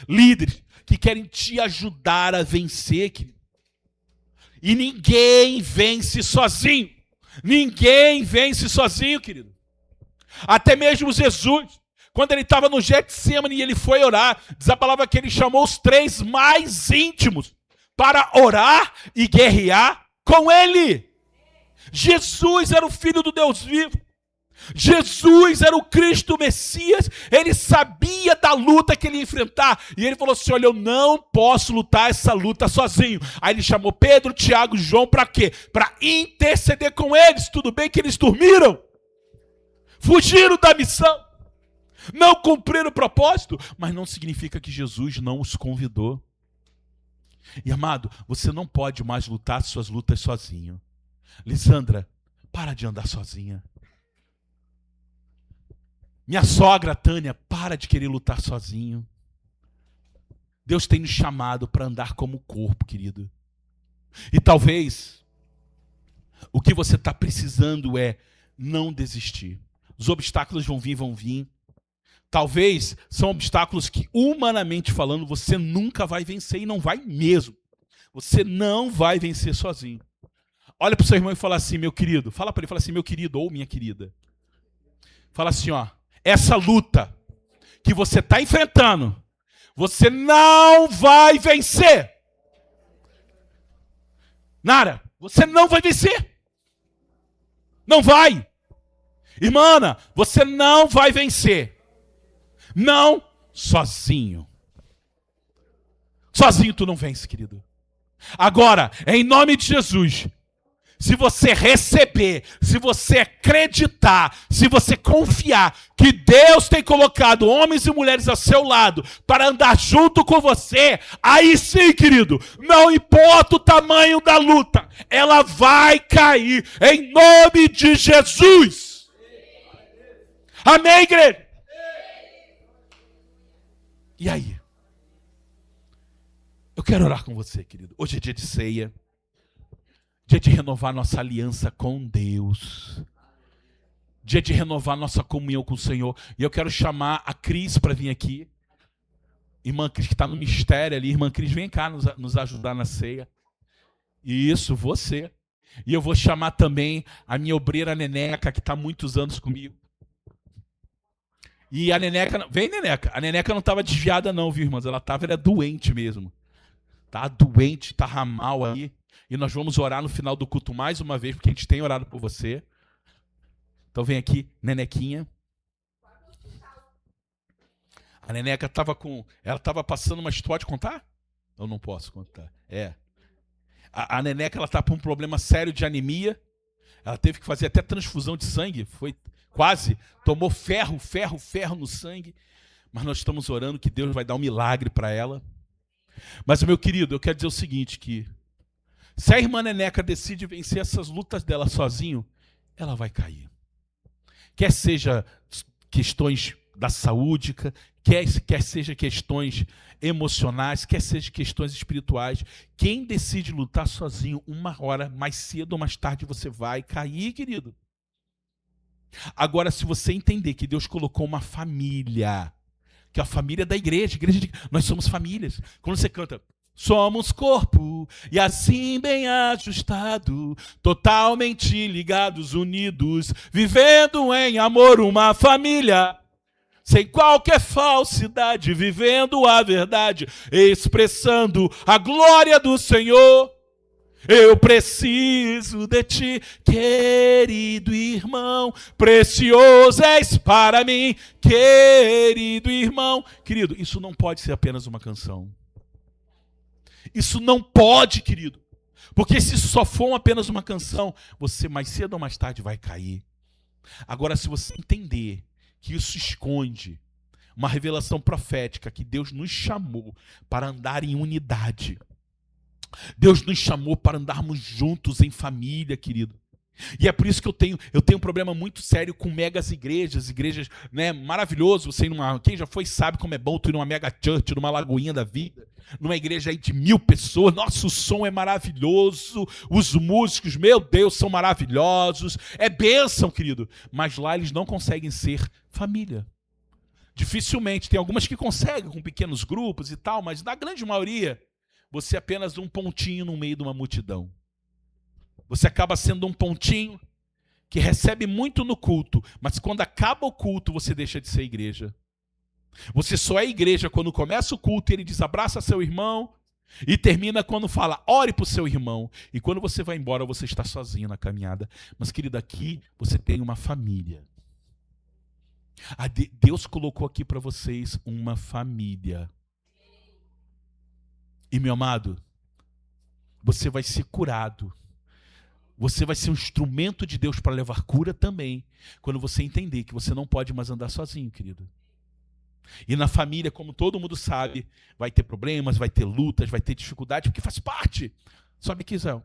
líderes, que querem te ajudar a vencer, querido. E ninguém vence sozinho. Ninguém vence sozinho, querido. Até mesmo Jesus, quando ele estava no Getsemane e ele foi orar, diz a palavra que ele chamou os 3 mais íntimos para orar e guerrear com ele. Jesus era o Filho do Deus vivo. Jesus era o Cristo Messias. Ele sabia da luta que ele ia enfrentar. E ele falou assim: olha, eu não posso lutar essa luta sozinho. Aí ele chamou Pedro, Tiago e João para quê? Para interceder com eles. Tudo bem que eles dormiram, fugiram da missão, não cumpriram o propósito, mas não significa que Jesus não os convidou. E amado, você não pode mais lutar suas lutas sozinho. Lisandra, para de andar sozinha. Minha sogra, Tânia, para de querer lutar sozinho. Deus tem nos chamado para andar como corpo, querido. E talvez o que você está precisando é não desistir. Os obstáculos vão vir. Talvez são obstáculos que, humanamente falando, você nunca vai vencer e não vai mesmo. Você não vai vencer sozinho. Olha para o seu irmão e fala assim, meu querido. Fala para ele, fala assim, meu querido ou minha querida. Fala assim, ó. Essa luta que você está enfrentando, você não vai vencer. Nara, você não vai vencer. Não vai. Irmã, você não vai vencer. Não sozinho. Sozinho tu não vence, querido. Agora, em nome de Jesus, se você receber, se você acreditar, se você confiar que Deus tem colocado homens e mulheres ao seu lado para andar junto com você, aí sim, querido, não importa o tamanho da luta, ela vai cair em nome de Jesus. Amém, igreja? E aí? Eu quero orar com você, querido. Hoje é dia de ceia. Dia de renovar nossa aliança com Deus. Dia de renovar nossa comunhão com o Senhor. E eu quero chamar a Cris para vir aqui. Irmã Cris, que está no mistério ali. Irmã Cris, vem cá nos ajudar na ceia. Isso, você. E eu vou chamar também a minha obreira Neneca, que está há muitos anos comigo. E a Neneca... Vem, Neneca. A Neneca não estava desviada não, viu, irmãs? Ela era doente mesmo. Tá doente, tá mal aí. E nós vamos orar no final do culto mais uma vez, porque a gente tem orado por você. Então vem aqui, Nenequinha. A Neneca ela estava passando uma história de contar? Eu não posso contar. A Neneca, ela está com um problema sério de anemia. Ela teve que fazer até transfusão de sangue. Foi quase. Tomou ferro no sangue. Mas nós estamos orando que Deus vai dar um milagre para ela. Mas, meu querido, eu quero dizer o seguinte, que se a irmã Neneca decide vencer essas lutas dela sozinho, ela vai cair. Quer seja questões da saúde, quer seja questões emocionais, quer seja questões espirituais. Quem decide lutar sozinho, uma hora, mais cedo ou mais tarde, você vai cair, querido. Agora, se você entender que Deus colocou uma família, que é a família da igreja, nós somos famílias. Quando você canta, somos corpo, e assim bem ajustado, totalmente ligados, unidos, vivendo em amor uma família, sem qualquer falsidade, vivendo a verdade, expressando a glória do Senhor. Eu preciso de ti, querido irmão, precioso és para mim, querido irmão. Querido, isso não pode ser apenas uma canção. Isso não pode, querido. Porque se isso só for apenas uma canção, você mais cedo ou mais tarde vai cair. Agora, se você entender que isso esconde uma revelação profética, que Deus nos chamou para andar em unidade, Deus nos chamou para andarmos juntos em família, querido. E é por isso que eu tenho um problema muito sério com megas igrejas, né, maravilhoso. Quem já foi sabe como é bom tu ir numa mega church, numa lagoinha da vida, numa igreja aí de 1000 pessoas. Nossa, o som é maravilhoso, os músicos, meu Deus, são maravilhosos. É bênção, querido. Mas lá eles não conseguem ser família. Dificilmente, tem algumas que conseguem com pequenos grupos e tal, mas na grande maioria, você é apenas um pontinho no meio de uma multidão. Você acaba sendo um pontinho que recebe muito no culto, mas quando acaba o culto, você deixa de ser igreja. Você só é igreja quando começa o culto e ele diz, abraça seu irmão, e termina quando fala, ore para o seu irmão. E quando você vai embora, você está sozinho na caminhada. Mas, querido, aqui você tem uma família. Deus colocou aqui para vocês uma família. E, meu amado, você vai ser curado. Você vai ser um instrumento de Deus para levar cura também, quando você entender que você não pode mais andar sozinho, querido. E na família, como todo mundo sabe, vai ter problemas, vai ter lutas, vai ter dificuldade, porque faz parte. Sobe aqui, Israel.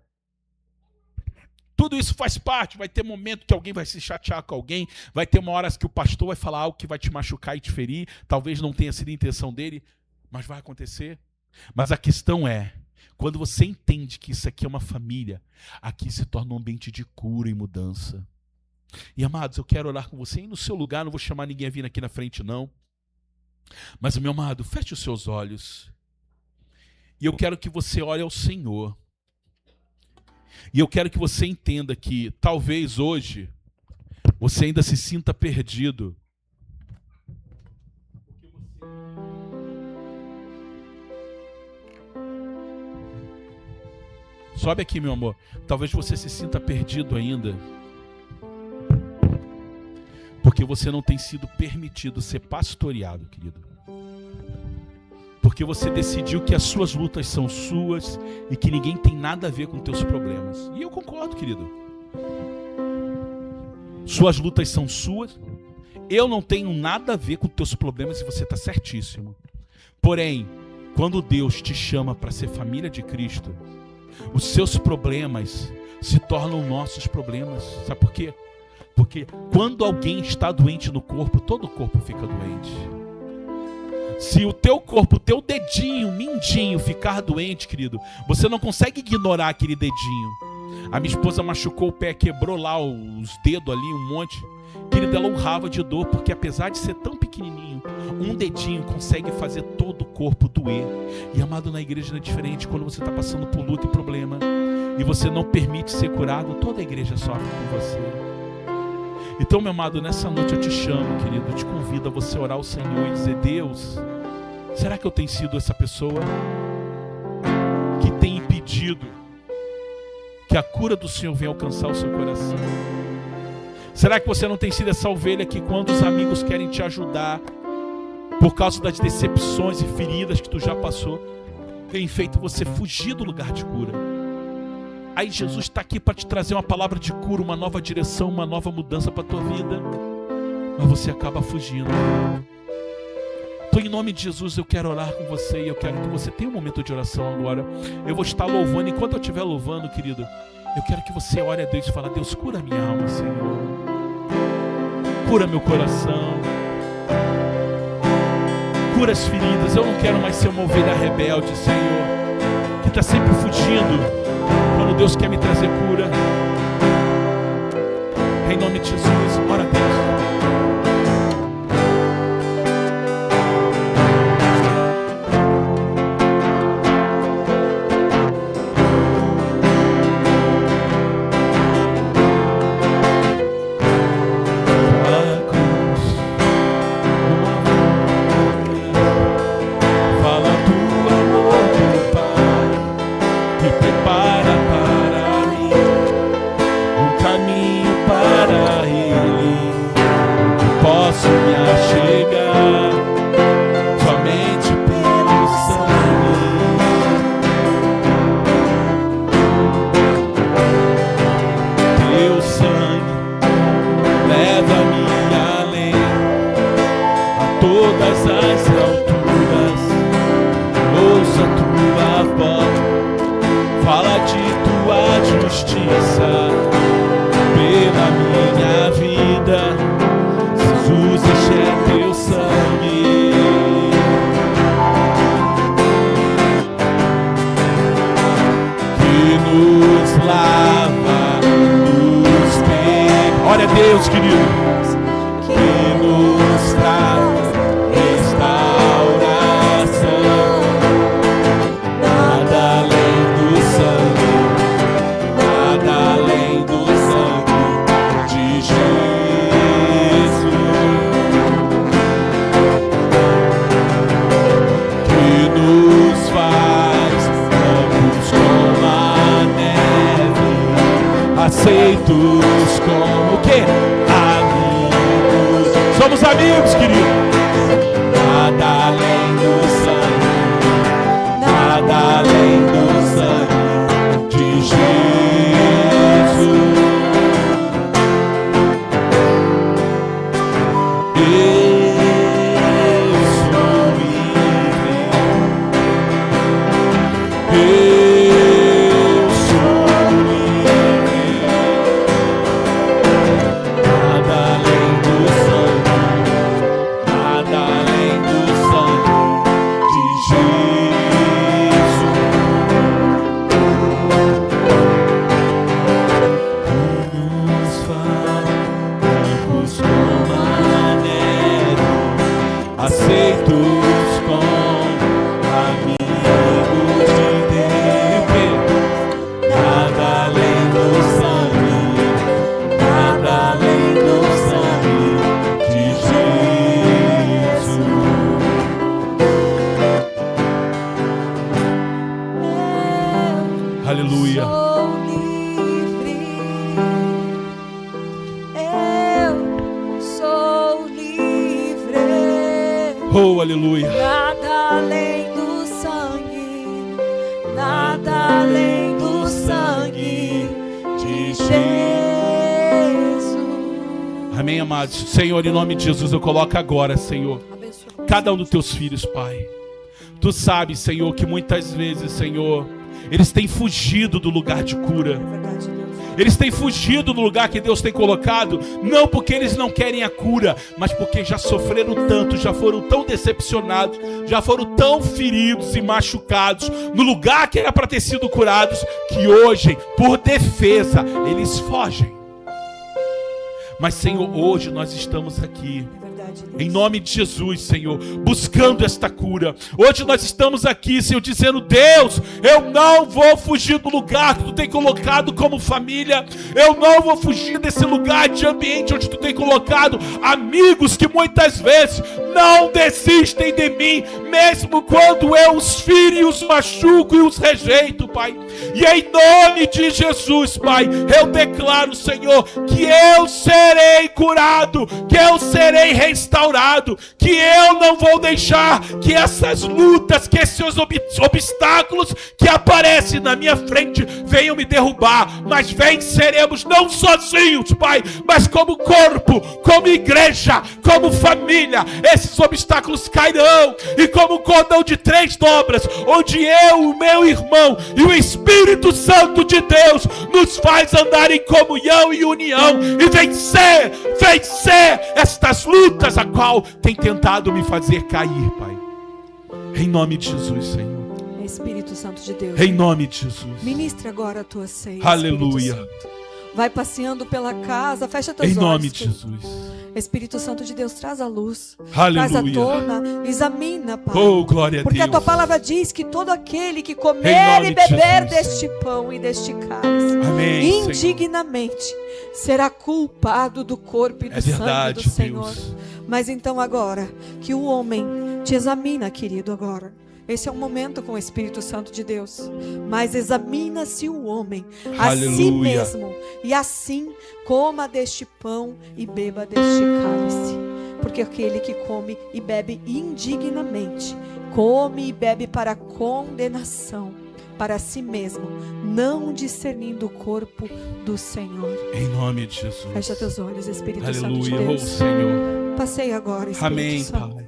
Tudo isso faz parte. Vai ter momento que alguém vai se chatear com alguém, vai ter uma hora que o pastor vai falar algo que vai te machucar e te ferir, talvez não tenha sido a intenção dele, mas vai acontecer. Mas a questão é, quando você entende que isso aqui é uma família, aqui se torna um ambiente de cura e mudança. E amados, eu quero orar com você, e no seu lugar, não vou chamar ninguém a vir aqui na frente não, mas meu amado, feche os seus olhos, e eu quero que você olhe ao Senhor, e eu quero que você entenda que talvez hoje você ainda se sinta perdido. Sobe aqui, meu amor. Talvez você se sinta perdido ainda, porque você não tem sido permitido ser pastoreado, querido. Porque você decidiu que as suas lutas são suas e que ninguém tem nada a ver com teus problemas. E eu concordo, querido. Suas lutas são suas. Eu não tenho nada a ver com teus problemas e você está certíssimo. Porém, quando Deus te chama para ser família de Cristo, os seus problemas se tornam nossos problemas. Sabe por quê? Porque quando alguém está doente no corpo, todo o corpo fica doente. Se o teu corpo, o teu dedinho, mindinho ficar doente, querido, você não consegue ignorar aquele dedinho. A minha esposa machucou o pé, quebrou lá os dedos ali, um monte. Querido, ela urrava de dor, porque apesar de ser tão pequenininho, um dedinho consegue fazer todo o corpo doer. E amado, na igreja não é diferente. Quando você está passando por luta e problema, e você não permite ser curado, toda a igreja sofre com você. Então, meu amado, nessa noite eu te chamo, querido, eu te convido a você orar ao Senhor e dizer: Deus, será que eu tenho sido essa pessoa que tem impedido que a cura do Senhor venha alcançar o seu coração? Será que você não tem sido essa ovelha que, quando os amigos querem te ajudar, por causa das decepções e feridas que tu já passou, tem feito você fugir do lugar de cura? Aí Jesus está aqui para te trazer uma palavra de cura, uma nova direção, uma nova mudança para a tua vida, mas você acaba fugindo. Então, em nome de Jesus, eu quero orar com você e eu quero que você tenha um momento de oração agora. Eu vou estar louvando, enquanto eu estiver louvando, querido, eu quero que você ore a Deus e fale: Deus, cura minha alma, Senhor. Cura meu coração. Cura as feridas. Eu não quero mais ser uma ovelha rebelde, Senhor, que está sempre fugindo quando Deus quer me trazer cura. Em nome de Jesus, ora a Deus. Deus, querido, que nos traz restauração, nada além do sangue, nada além do sangue de Jesus, que nos faz brancos como a neve, aceitos como o quê? Amigos. Somos amigos, querido. Nada além do sangue, nada além do sangue de Jesus. Eu Oh, aleluia. Nada além do sangue, nada além do sangue de Jesus. Amém, amados. Senhor, em nome de Jesus, eu coloco agora, Senhor, Abençoa. cada um dos teus filhos, Pai. Tu sabes, Senhor, que muitas vezes, Senhor, eles têm fugido do lugar de cura. É verdade, Deus. Eles têm fugido do lugar que Deus tem colocado, não porque eles não querem a cura, mas porque já sofreram tanto, já foram tão decepcionados, já foram tão feridos e machucados no lugar que era para ter sido curados, que hoje, por defesa, eles fogem. Mas, Senhor, hoje nós estamos aqui, É verdade, Deus. em nome de Jesus, Senhor, buscando esta cura. Hoje nós estamos aqui, Senhor, dizendo: Deus, eu não vou fugir do lugar que Tu tem colocado como família. Eu não vou fugir desse lugar de ambiente onde Tu tem colocado amigos que muitas vezes não desistem de mim, mesmo quando eu os firo e os machuco e os rejeito, Pai. E em nome de Jesus, Pai, eu declaro, Senhor, que eu serei curado, que eu serei restaurado, que eu não vou deixar que essas lutas, que esses obstáculos que aparecem na minha frente venham me derrubar, mas venceremos não sozinhos, Pai, mas como corpo, como igreja, como família. Esses obstáculos cairão, e como cordão de 3 dobras, onde eu, o meu irmão e o Espírito Santo de Deus nos faz andar em comunhão e união e vencer estas lutas a qual tem tentado me fazer cair, Pai. Em nome de Jesus, Senhor. Espírito Santo de Deus. Em nome de Jesus. Ministre agora a tua ceia. Aleluia. Espírito Santo. Vai passeando pela casa, fecha teus Em olhos. nome de querido. Jesus. Espírito Santo de Deus, traz a luz, traz a Aleluia. tona, examina, Pai. Oh, glória a Porque a Deus. tua palavra diz que todo aquele que Em comer nome e de beber Jesus. deste pão e deste cálice, Amém, Senhor. indignamente será culpado do corpo e do É sangue verdade, do Senhor. Deus. Mas então agora, que o homem te examina, querido, agora. Esse é um momento com o Espírito Santo de Deus. Mas examina-se o homem a si Aleluia. mesmo, e assim coma deste pão e beba deste cálice. Porque aquele que come e bebe indignamente, come e bebe para condenação, para si mesmo, não discernindo o corpo do Senhor. Em nome de Jesus. Fecha teus olhos, Espírito Santo de Aleluia. Oh, Deus. Senhor. Passei agora, Espírito Amém, Santo. Pai.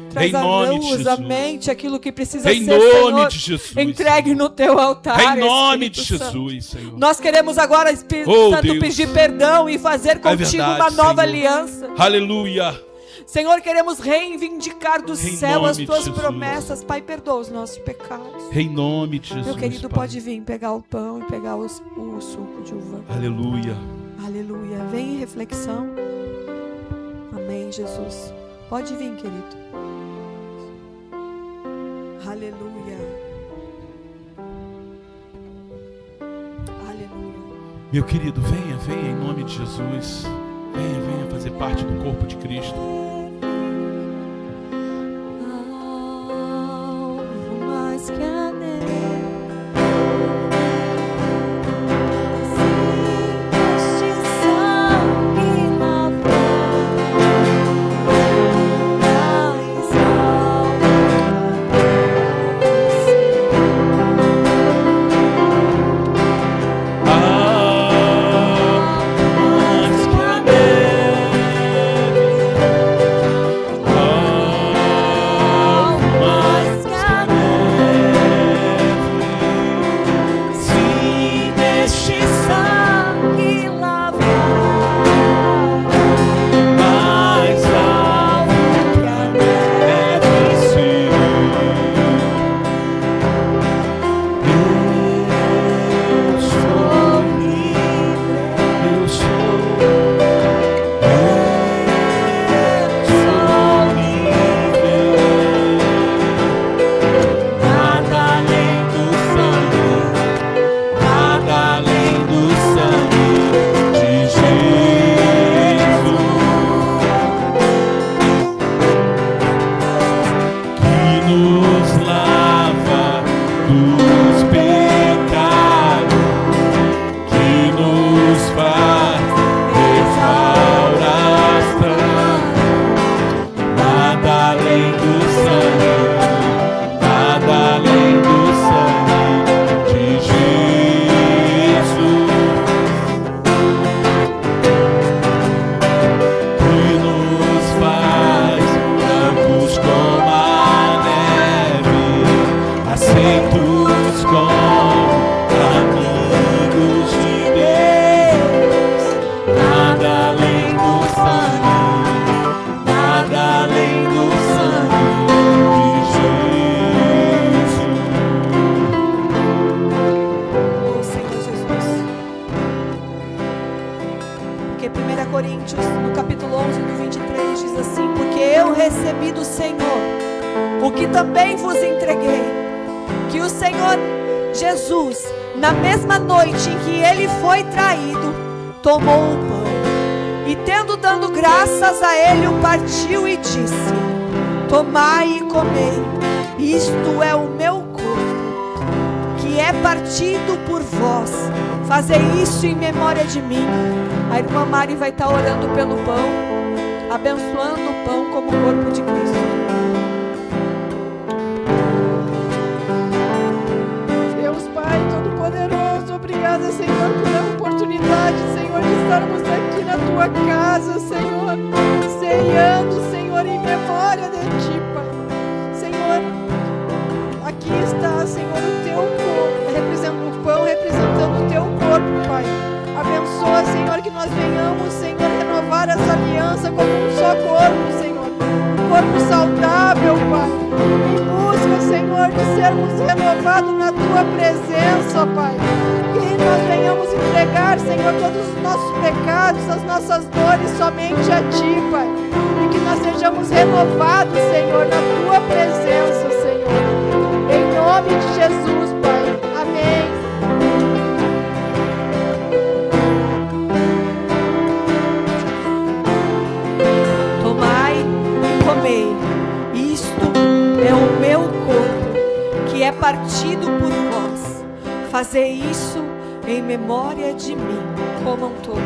Traz Em a nome de luz, a Jesus. mente, aquilo que precisa Em ser, nome Senhor, de Jesus. entregue no teu altar. Em nome de Espírito Santo. Jesus, Senhor. Nós queremos agora, Espírito Oh, Santo, Deus. pedir perdão e fazer contigo verdade, uma nova Senhor. aliança. Aleluia. Senhor, queremos reivindicar do Em céu as nome de tuas Jesus. promessas. Pai, perdoa os nossos pecados. Em nome de Jesus. Meu querido, Pai. pode vir pegar o pão e pegar o suco de uva. Aleluia. Aleluia. Vem em reflexão. Amém, Jesus. Pode vir, querido. Aleluia. Aleluia. Meu querido, venha em nome de Jesus. Venha fazer parte do corpo de Cristo. Algo mais que a neve. Se este sangue lavou mais Mais que a neve recebi do Senhor, o que também vos entreguei, que o Senhor Jesus, na mesma noite em que ele foi traído, tomou o pão e, tendo dado graças a ele, o partiu e disse: tomai e comei, isto é o meu corpo, que é partido por vós, fazei isso em memória de mim. A irmã Mari vai estar orando pelo pão, abençoando o pão como o corpo de Cristo. Deus Pai Todo-Poderoso, obrigada, Senhor, pela oportunidade, Senhor, de estarmos aqui na Tua casa, Senhor, ceando, Senhor, em memória de Ti, Pai. Senhor, aqui está, Senhor, o Teu corpo, o pão representando o Teu corpo, Pai. Abençoa, Senhor, que nós venhamos, Senhor, renovar essa aliança como um só corpo, Senhor. Um corpo saudável, Pai. Em busca, Senhor, de sermos renovados na Tua presença, Pai. Que nós venhamos entregar, Senhor, todos os nossos pecados, as nossas dores somente a Ti, Pai. E que nós sejamos renovados, Senhor, na Tua presença, Senhor. Em nome de Jesus, Pai. Amém. Isto é o meu corpo, que é partido por vós. Fazei isso em memória de mim. Comam todos.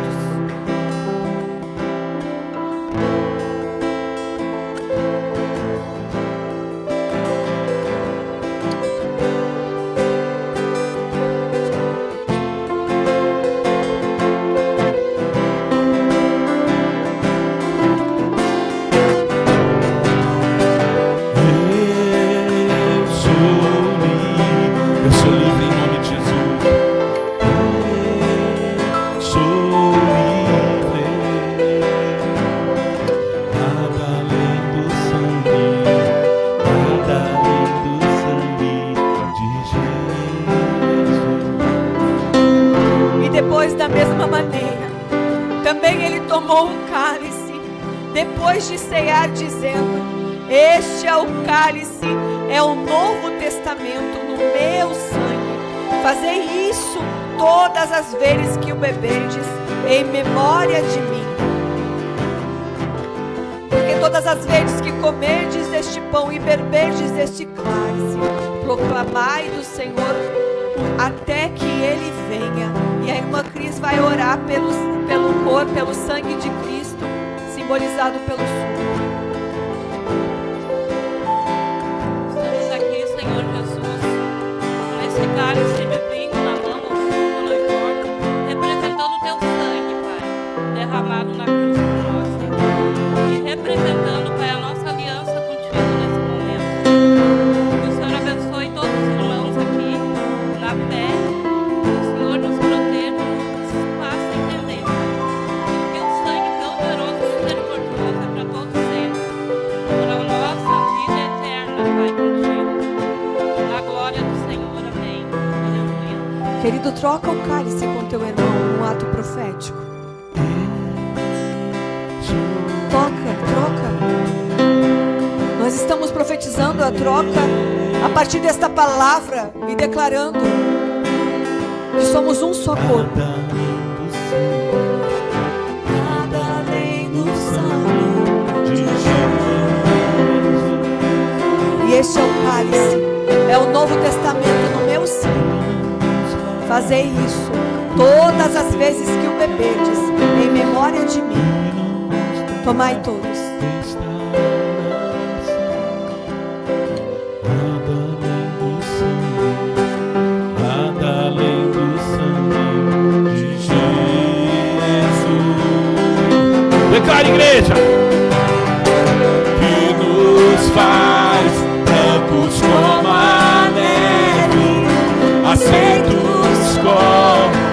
Depois de cear, dizendo: este é o cálice, é o novo testamento no meu sangue. Fazei isso todas as vezes que o beberdes, em memória de mim. Porque todas as vezes que comerdes deste pão e beberdes deste cálice, proclamai do Senhor até que ele venha. E a irmã Cris vai orar pelo corpo, pelo sangue de Cristo, simbolizado pelo suco. Estamos aqui, Senhor Jesus, com esse cálice de vinho na mão, no corpo, representando o Teu sangue, Pai, derramado na cruz por nós, Senhor, e representando, Pai, a nossa aliança contigo nesse momento. Que o Senhor abençoe todos os irmãos aqui, na fé, que o Senhor nos proteja, nos faça entender, Pai, que o sangue poderoso do Misericordioso é para todos sempre, para a nossa vida eterna, Pai, contigo. Na glória do Senhor, amém. Aleluia. Querido, troca o cálice com teu irmão num ato profético. Troca. Nós estamos profetizando a troca a partir desta palavra e declarando que somos um só corpo. Nada além do sangue de Jesus. E este é o cálice, é o Novo Testamento no meu sangue. Fazei isso todas as vezes que o beberdes, em memória de mim. Tomai todos. Nada além do sangue de Jesus. Declara, igreja, que nos faz brancos como a neve, aceitos como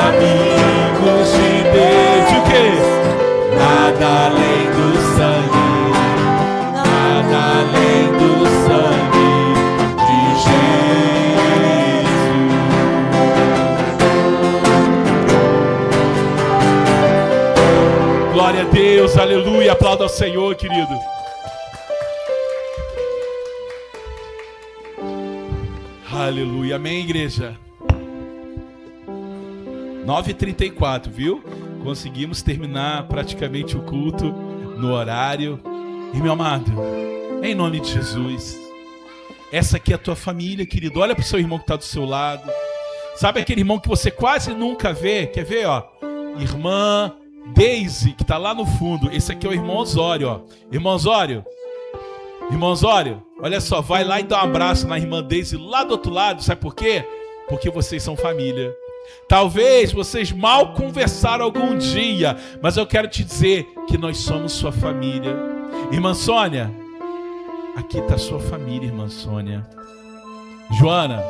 amigos de Deus. O quê? Nada além do sangue, nada além do sangue de Jesus. Glória a Deus, aleluia, aplauda ao Senhor, querido. Aleluia. Amém, igreja? 9h34, viu? Conseguimos terminar praticamente o culto no horário. E meu amado, em nome de Jesus, essa aqui é a tua família, querido. Olha para o seu irmão que está do seu lado. Sabe aquele irmão que você quase nunca vê? Quer ver, ó? Irmã Daisy, que está lá no fundo. Esse aqui é o irmão Osório, ó. Irmão Osório, olha só, vai lá e dá um abraço na irmã Daisy lá do outro lado. Sabe por quê? Porque vocês são família. Talvez vocês mal conversaram algum dia, mas eu quero te dizer que nós somos sua família. Irmã Sônia, aqui está sua família, irmã Sônia. Joana,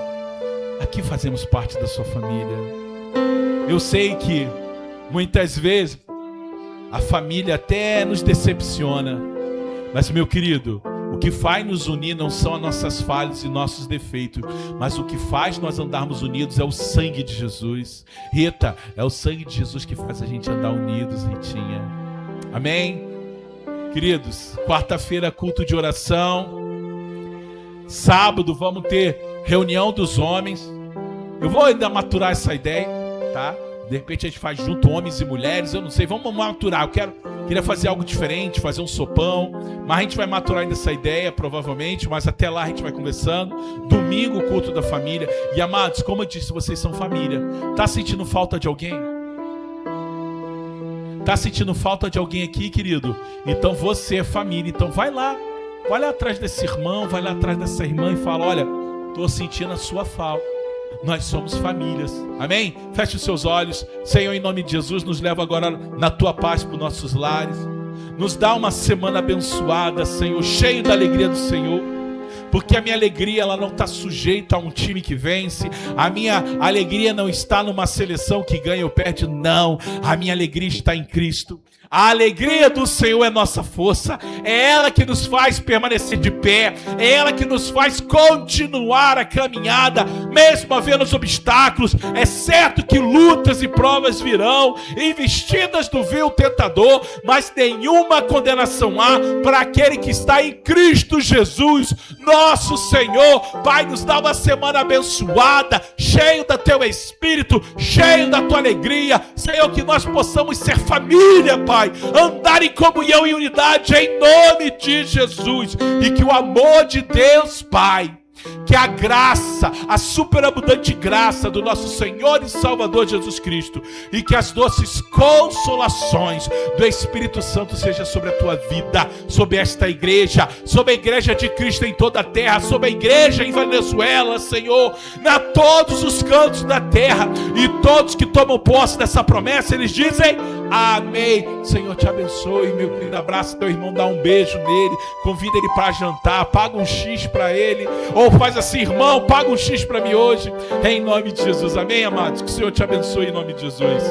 aqui fazemos parte da sua família. Eu sei que muitas vezes a família até nos decepciona, mas, meu querido, o que faz nos unir não são as nossas falhas e nossos defeitos, mas o que faz nós andarmos unidos é o sangue de Jesus. Rita, é o sangue de Jesus que faz a gente andar unidos, Ritinha. Amém? Queridos, quarta-feira culto de oração. Sábado vamos ter reunião dos homens. Eu vou ainda maturar essa ideia, tá? De repente a gente faz junto homens e mulheres, eu não sei, vamos maturar. Queria fazer algo diferente, fazer um sopão, mas a gente vai maturar ainda essa ideia, provavelmente, mas até lá a gente vai conversando. Domingo, o culto da família. E amados, como eu disse, vocês são família. Tá sentindo falta de alguém? Tá sentindo falta de alguém aqui, querido? Então você é família, então vai lá atrás desse irmão, vai lá atrás dessa irmã e fala, olha, tô sentindo a sua falta. Nós somos famílias, amém? Feche os seus olhos. Senhor, em nome de Jesus, nos leva agora na tua paz para os nossos lares. Nos dá uma semana abençoada, Senhor, cheio da alegria do Senhor. Porque a minha alegria, ela não está sujeita a um time que vence. A minha alegria não está numa seleção que ganha ou perde, não. A minha alegria está em Cristo. A alegria do Senhor é nossa força, é ela que nos faz permanecer de pé, é ela que nos faz continuar a caminhada, mesmo havendo os obstáculos. É certo que lutas e provas virão, investidas do vil tentador, mas nenhuma condenação há para aquele que está em Cristo Jesus, nosso Senhor. Pai, nos dá uma semana abençoada, cheio do teu Espírito, cheio da tua alegria, Senhor, que nós possamos ser família, Pai, andar em comunhão e unidade em nome de Jesus, e que o amor de Deus, Pai, que a graça, a superabundante graça do nosso Senhor e Salvador Jesus Cristo, e que as doces consolações do Espírito Santo seja sobre a tua vida, sobre esta igreja, sobre a igreja de Cristo em toda a terra, sobre a igreja em Venezuela, Senhor, na todos os cantos da terra. E todos que tomam posse dessa promessa, eles dizem amém. Senhor, te abençoe, meu querido. Abraça teu irmão, dá um beijo nele, convida ele para jantar, paga um X para ele, ou faz assim, irmão, paga um X para mim hoje, em nome de Jesus. Amém, amados? Que o Senhor te abençoe em nome de Jesus.